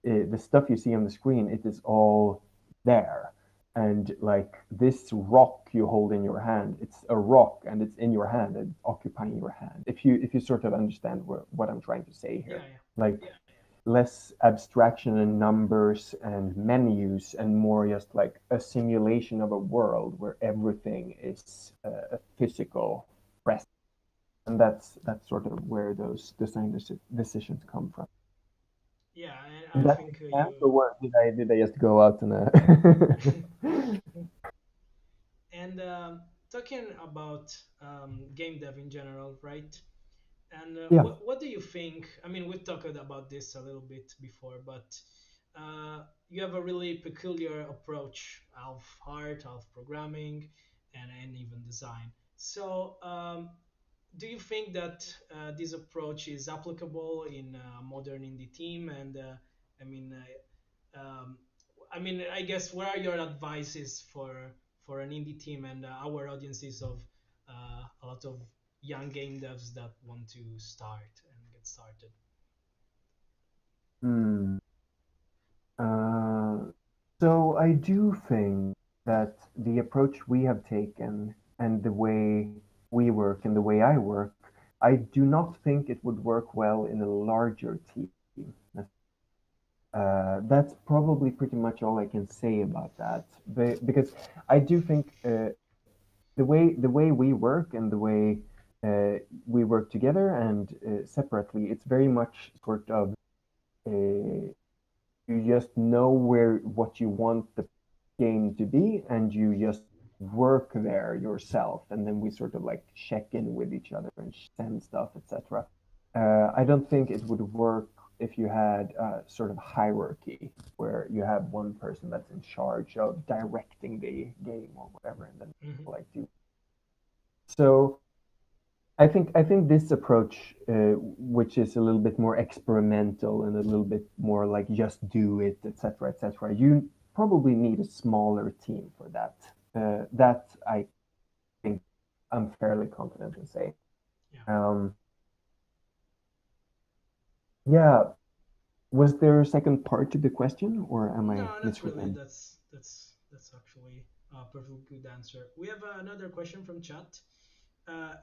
The stuff you see on the screen, it is all there. And like this rock you hold in your hand, it's a rock and it's in your hand and occupying your hand. If you sort of understand what I'm trying to say here, Yeah. like less abstraction and numbers and menus and more just like a simulation of a world where everything is a physical presence. And that's sort of where those design decisions come from. Yeah, and Did I that think make sense, you or what did I just go out in a? and talking about game dev in general, right? And Yeah. what do you think? I mean, we've talked about this a little bit before, but you have a really peculiar approach, half art, half programming, and even design. So, do you think that this approach is applicable in a modern indie team? And I mean, I mean, I guess what are your advices for an indie team and our audiences of a lot of young game devs that want to start and get started? Hmm. Uh, so I do think that the approach we have taken and the way we work and the way I work, I do not think it would work well in a larger team. That's probably pretty much all I can say about that. Because I do think the way we work and the way we work together and separately, it's very much sort of uh, you just know where what you want the game to be and you just work there yourself and then we sort of like check in with each other and send stuff, etc. I don't think it would work if you had a sort of hierarchy where you have one person that's in charge of directing the game or whatever and then Hmm. like do so. I think this approach, which is a little bit more experimental and a little bit more like just do it, etc., etc. You probably need a smaller team for that. That I think I'm fairly confident in saying. Yeah. Um, yeah. Was there a second part to the question, or am I No, not really. misremembering? That's actually a perfectly good answer. We have another question from chat.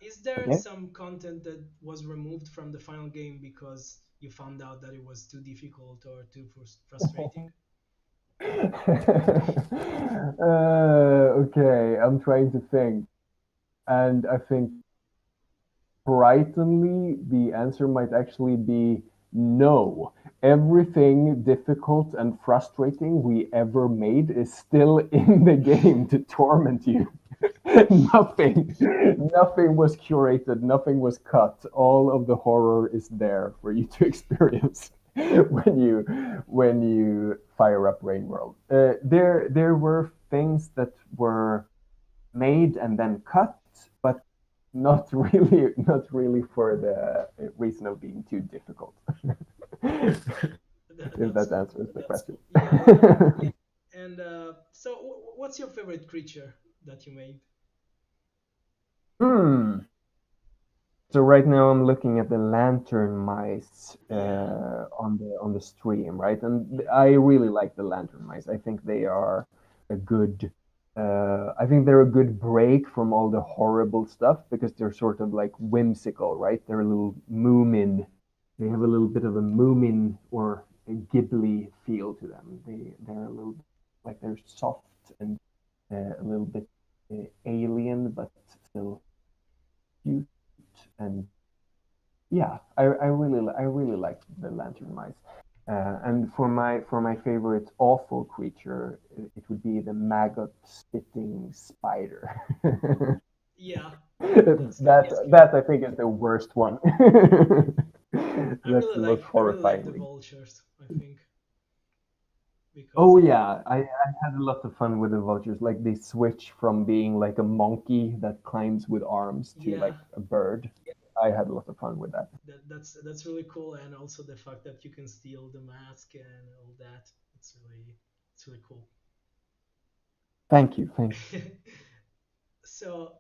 Is there Okay. some content that was removed from the final game because you found out that it was too difficult or too frustrating? Okay, I'm trying to think, and I think frighteningly, the answer might actually be no. Everything difficult and frustrating we ever made is still in the game to torment you. Nothing was curated, nothing was cut. All of the horror is there for you to experience when you fire up Rainworld. There were things that were made and then cut, but not really for the reason of being too difficult. If That's that answers the that's question. cool. Yeah, yeah. And so, what's your favorite creature that you made? Hmm. So right now I'm looking at the lantern mice Yeah. on the stream, right? And I really like the lantern mice. I think they are a good. I think they're a good break from all the horrible stuff because they're sort of like whimsical, right? They're a little Moomin. They have a little bit of a Moomin or a Ghibli feel to them. They're a little like they're soft and a little bit alien, but still cute and yeah, I really like the lantern mice. And for my favorite awful creature, it would be the maggot spitting spider. Yeah, that that's good. that I think is the worst one. That's the most I really like the horrifying. vultures, I think, because Oh yeah, I had a lot of fun with the vultures. Like they switch from being like a monkey that climbs with arms to yeah, like a bird. I had a lot of fun with that. that's really cool, and also the fact that you can steal the mask and all that. It's really cool. Thank you, thank you. So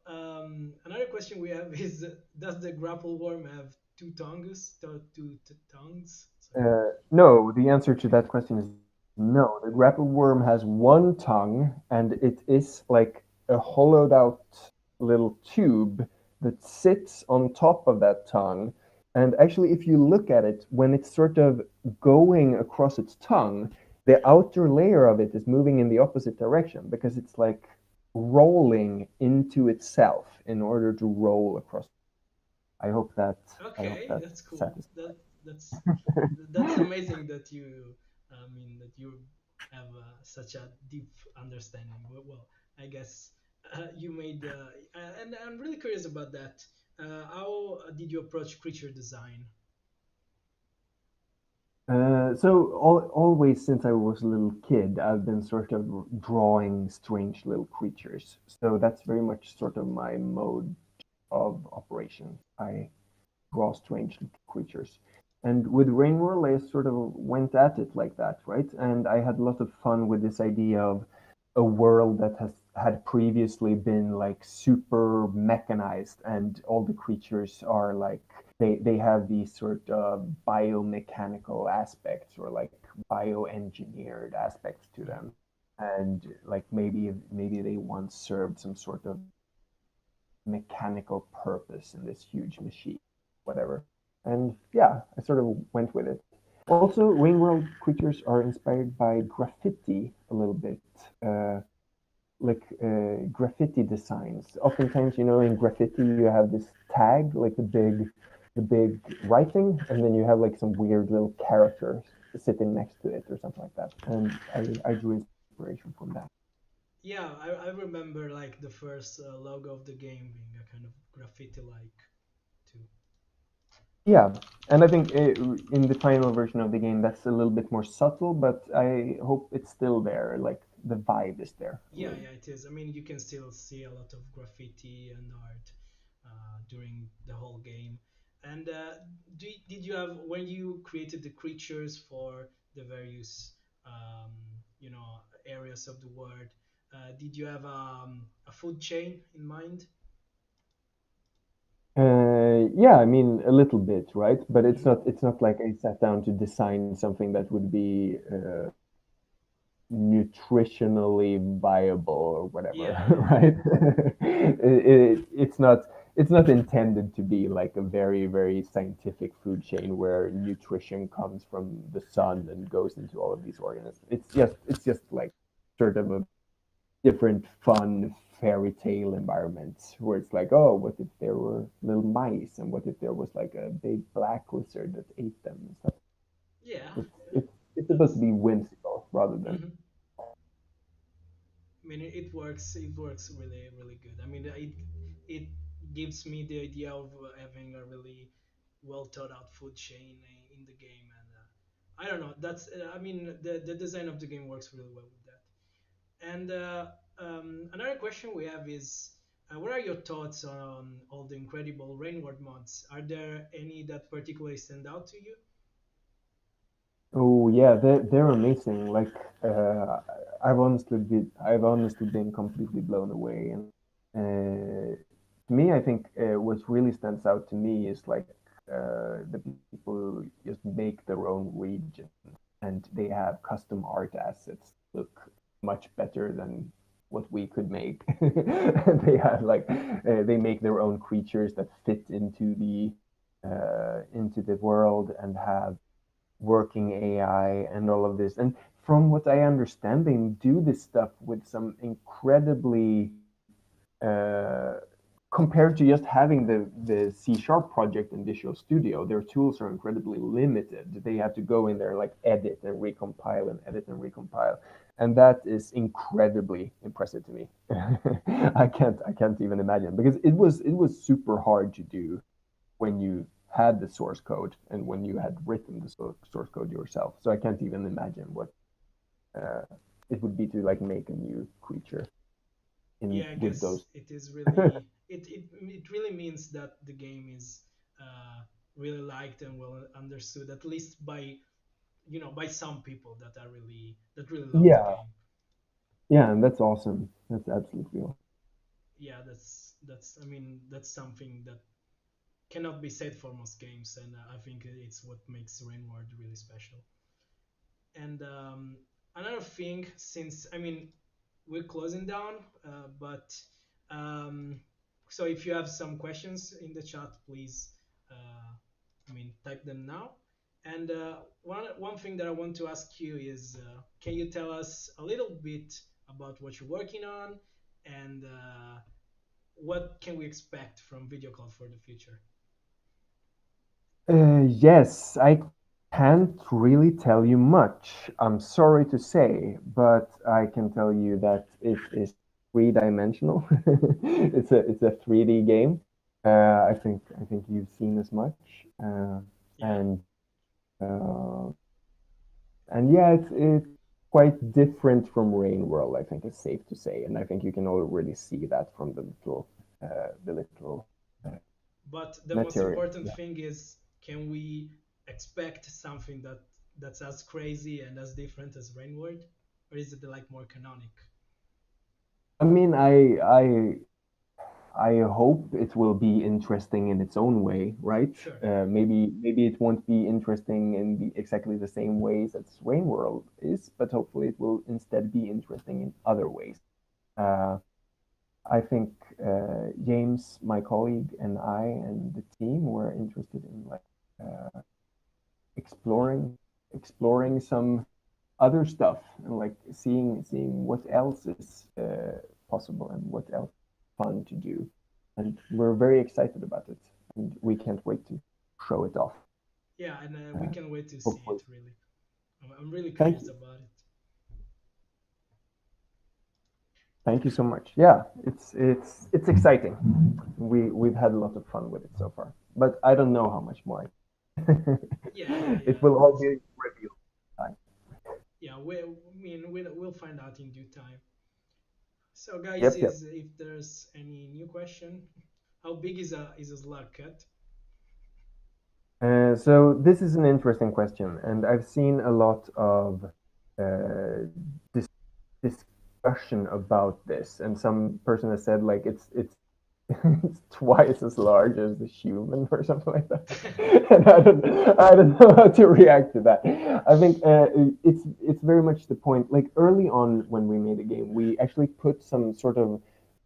another question we have is, does the grapple worm have two tongues? Two tongues? Sorry. No, the answer to that question is no. The grapple worm has one tongue, and it is like a hollowed out little tube that sits on top of that tongue. And actually, if you look at it, when it's sort of going across its tongue, the outer layer of it is moving in the opposite direction because it's like rolling into itself in order to roll across. I hope that I hope Okay, that that's cool. satisfies. That's that's amazing that you have such a deep understanding. Well, I guess you made, and I'm really curious about that. How did you approach creature design? So always since I was a little kid, I've been sort of drawing strange little creatures. So that's very much sort of my mode of operation. I draw strange little creatures. And with Rainworld, I sort of went at it like that, right? And I had a lot of fun with this idea of a world that has had previously been like super mechanized, and all the creatures are like they have these sort of biomechanical aspects or like bioengineered aspects to Mhm. them, and like maybe they once served some sort of mechanical purpose in this huge machine, whatever. And yeah, I sort of went with it. Also, Ringworld creatures are inspired by graffiti a little bit, graffiti designs. Oftentimes, in graffiti, you have this tag, like the big writing, and then you have like some weird little characters sitting next to it or something like that. And I drew inspiration from that. Yeah, I remember like the first logo of the game being a kind of graffiti-like too. Yeah, and I think in the final version of the game, that's a little bit more subtle, but I hope it's still there. Like the vibe is there a Yeah, little yeah, it is. I mean, you can still see a lot of graffiti and art during the whole game. And did you have, when you created the creatures for the various, um, areas of the world, did you have a food chain in mind? Yeah, I mean a little bit, right? But it's Hmm. not it's not like I sat down to design something that would be nutritionally viable or whatever, Yeah, yeah, right? It's not intended to be like a very very scientific food chain where nutrition comes from the sun and goes into all of these organisms. It's just like sort of a different fun fairy tale environments where it's like, oh, what if there were little mice, and what if there was like a big black lizard that ate them and stuff. Yeah, It's supposed to that's. be whimsical rather than. Mhm. I mean, it works. It works really, really good. I mean, it gives me the idea of having a really well thought out food chain in the game, and I don't know. That's. I mean, the design of the game works really well with that. And another question we have is, what are your thoughts on all the incredible Rainworld mods? Are there any that particularly stand out to you? Oh yeah, they're amazing. Like uh, I've honestly been completely blown away. And to me, I think what really stands out to me is like the people just make their own region, and they have custom art assets that look much better than what we could make. They have like they make their own creatures that fit into the world and have working AI and all of this. And from what I understand, they do this stuff with some incredibly uh, compared to just having the C# project in Visual Studio, their tools are incredibly limited. They have to go in there, like edit and recompile and edit and recompile, and that is incredibly impressive to me. I can't even imagine, because it was super hard to do when you had the source code and when you had written the source code yourself. So I can't even imagine what uh, it would be to like make a new creature in Yeah, I with guess those. it is really it really means that the game is really liked and well understood, at least by by some people that really love the Yeah, game. yeah, and that's awesome. That's absolutely awesome. Yeah, that's I mean that's something that cannot be said for most games, and I think it's what makes Rainworld really special. And another thing, since I mean we're closing down, but um, so if you have some questions in the chat, please, I mean, type them now. And one thing that I want to ask you is, can you tell us a little bit about what you're working on, and what can we expect from Video Call for the future? Yes, I can't really tell you much. I'm sorry to say, but I can tell you that it is three-dimensional. It's a 3D game. I think you've seen as much, Yeah. and uh, and yeah, it's quite different from Rainworld. I think it's safe to say, and I think you can already see that from the little But the most material. important thing is, can we expect something that's as crazy and as different as Rainward, or is it like more canonic? I mean, I hope it will be interesting in its own way, right? Sure. Maybe it won't be interesting in exactly the same ways as Rainworld is, but hopefully it will instead be interesting in other ways. Uh, I think James, my colleague, and I and the team were interested in like uh, exploring some other stuff, and like seeing what else is possible and what else is fun to do, and we're very excited about it, and we can't wait to show it off. Yeah, and we Uh, can wait to see Hopefully, it. Really, I'm really thank curious you, about it. thank you so much. Yeah, it's exciting. We've had a lot of fun with it so far, but I don't know how much more. Yeah, yeah, It yeah. will all be revealed. Time. Yeah, I mean, we'll find out in due time. So, guys, Yep, yep. is if there's any new question, how big is a slug cut? So this is an interesting question, and I've seen a lot of uh, dis- discussion about this, and some person has said like it's it's twice as large as the human or something like that. And I don't know how to react to that. I think it's very much the point. Like early on when we made the game, we actually put some sort of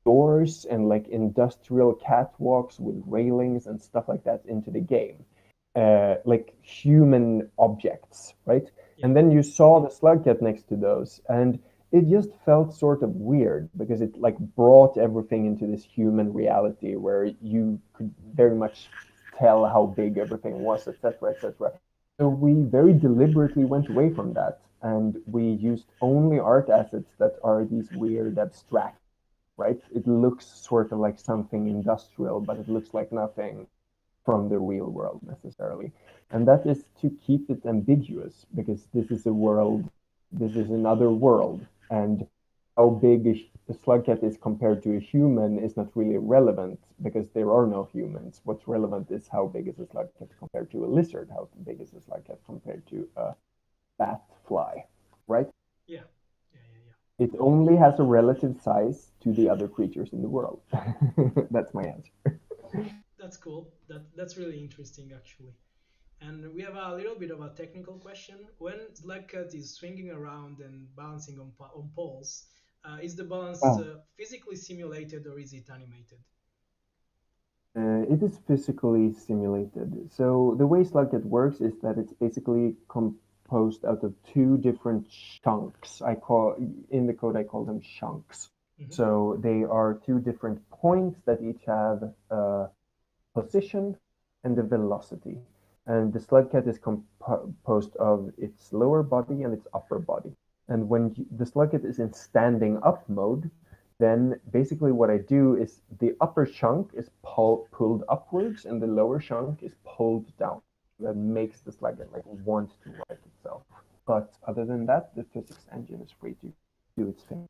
doors and like industrial catwalks with railings and stuff like that into the game, like human objects, right? Yeah, And then you saw the slug cat next to those, and it just felt sort of weird because it like brought everything into this human reality where you could very much tell how big everything was, etc., etc. So we very deliberately went away from that, and we used only art assets that are these weird abstract, right? It looks sort of like something industrial, but it looks like nothing from the real world necessarily. And that is to keep it ambiguous because this is a world, this is another world. And how big a slugcat is compared to a human is not really relevant because there are no humans. What's relevant is how big is a slugcat compared to a lizard, how big is a slugcat compared to a bat fly, right? Yeah, yeah, yeah, It only has a relative size to the other creatures in the world. That's my answer. that's cool. That's really interesting actually. And we have a little bit of a technical question. When Slugcat is swinging around and balancing on poles, is the balance Ah. physically simulated or is it animated? It is physically simulated. So the way Slugget works is that it's basically composed out of two different chunks. I call in the code I call them chunks. Hmm. So they are two different points that each have a position and a velocity. And the Slugcat is composed of its lower body and its upper body. And when the Slugcat is in standing up mode, then basically what I do is the upper chunk is pulled upwards and the lower chunk is pulled down. That makes the slugget like want to write itself. But other than that, the physics engine is free to do its thing.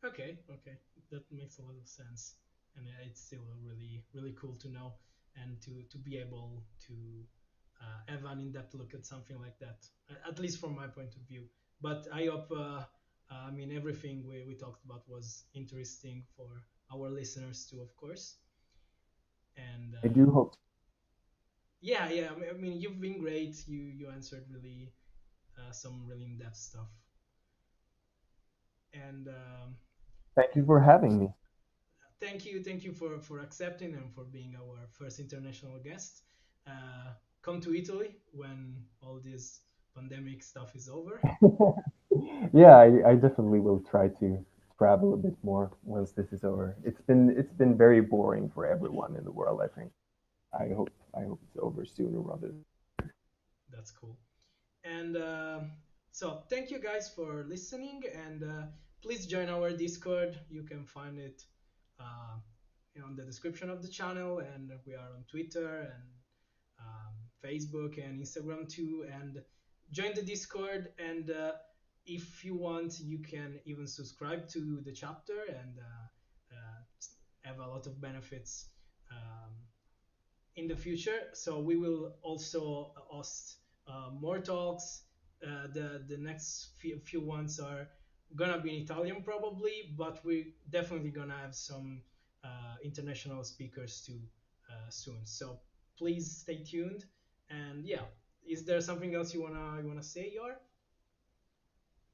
Okay, okay, that makes a lot of sense, and it's still really really cool to know and to be able to have an in-depth look at something like that, at least from my point of view. But I hope, I mean, everything we talked about was interesting for our listeners too, of course. And I do hope. yeah, yeah, I mean, you've been great. You answered really some really in-depth stuff, and Thank you and for having me. thank you for accepting and for being our first international guest. Come to Italy when all this pandemic stuff is over. Yeah, I definitely will try to travel a bit more once this is over. It's been very boring for everyone in the world, I think. I hope it's over sooner rather. That's cool. And so thank you guys for listening, and please join our Discord. You can find it uh, on the description of the channel, and we are on Twitter and Facebook and Instagram too. And join the Discord, and if you want, you can even subscribe to the chapter and have a lot of benefits in the future. So we will also host more talks. The next few ones are gonna be in Italian probably, but we're definitely gonna have some international speakers too soon. So please stay tuned. And yeah, is there something else you wanna say, Yor?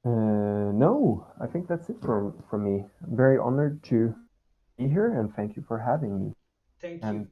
No, I think that's it from me. I'm very honored to be here, and thank you for having me. Thank And you.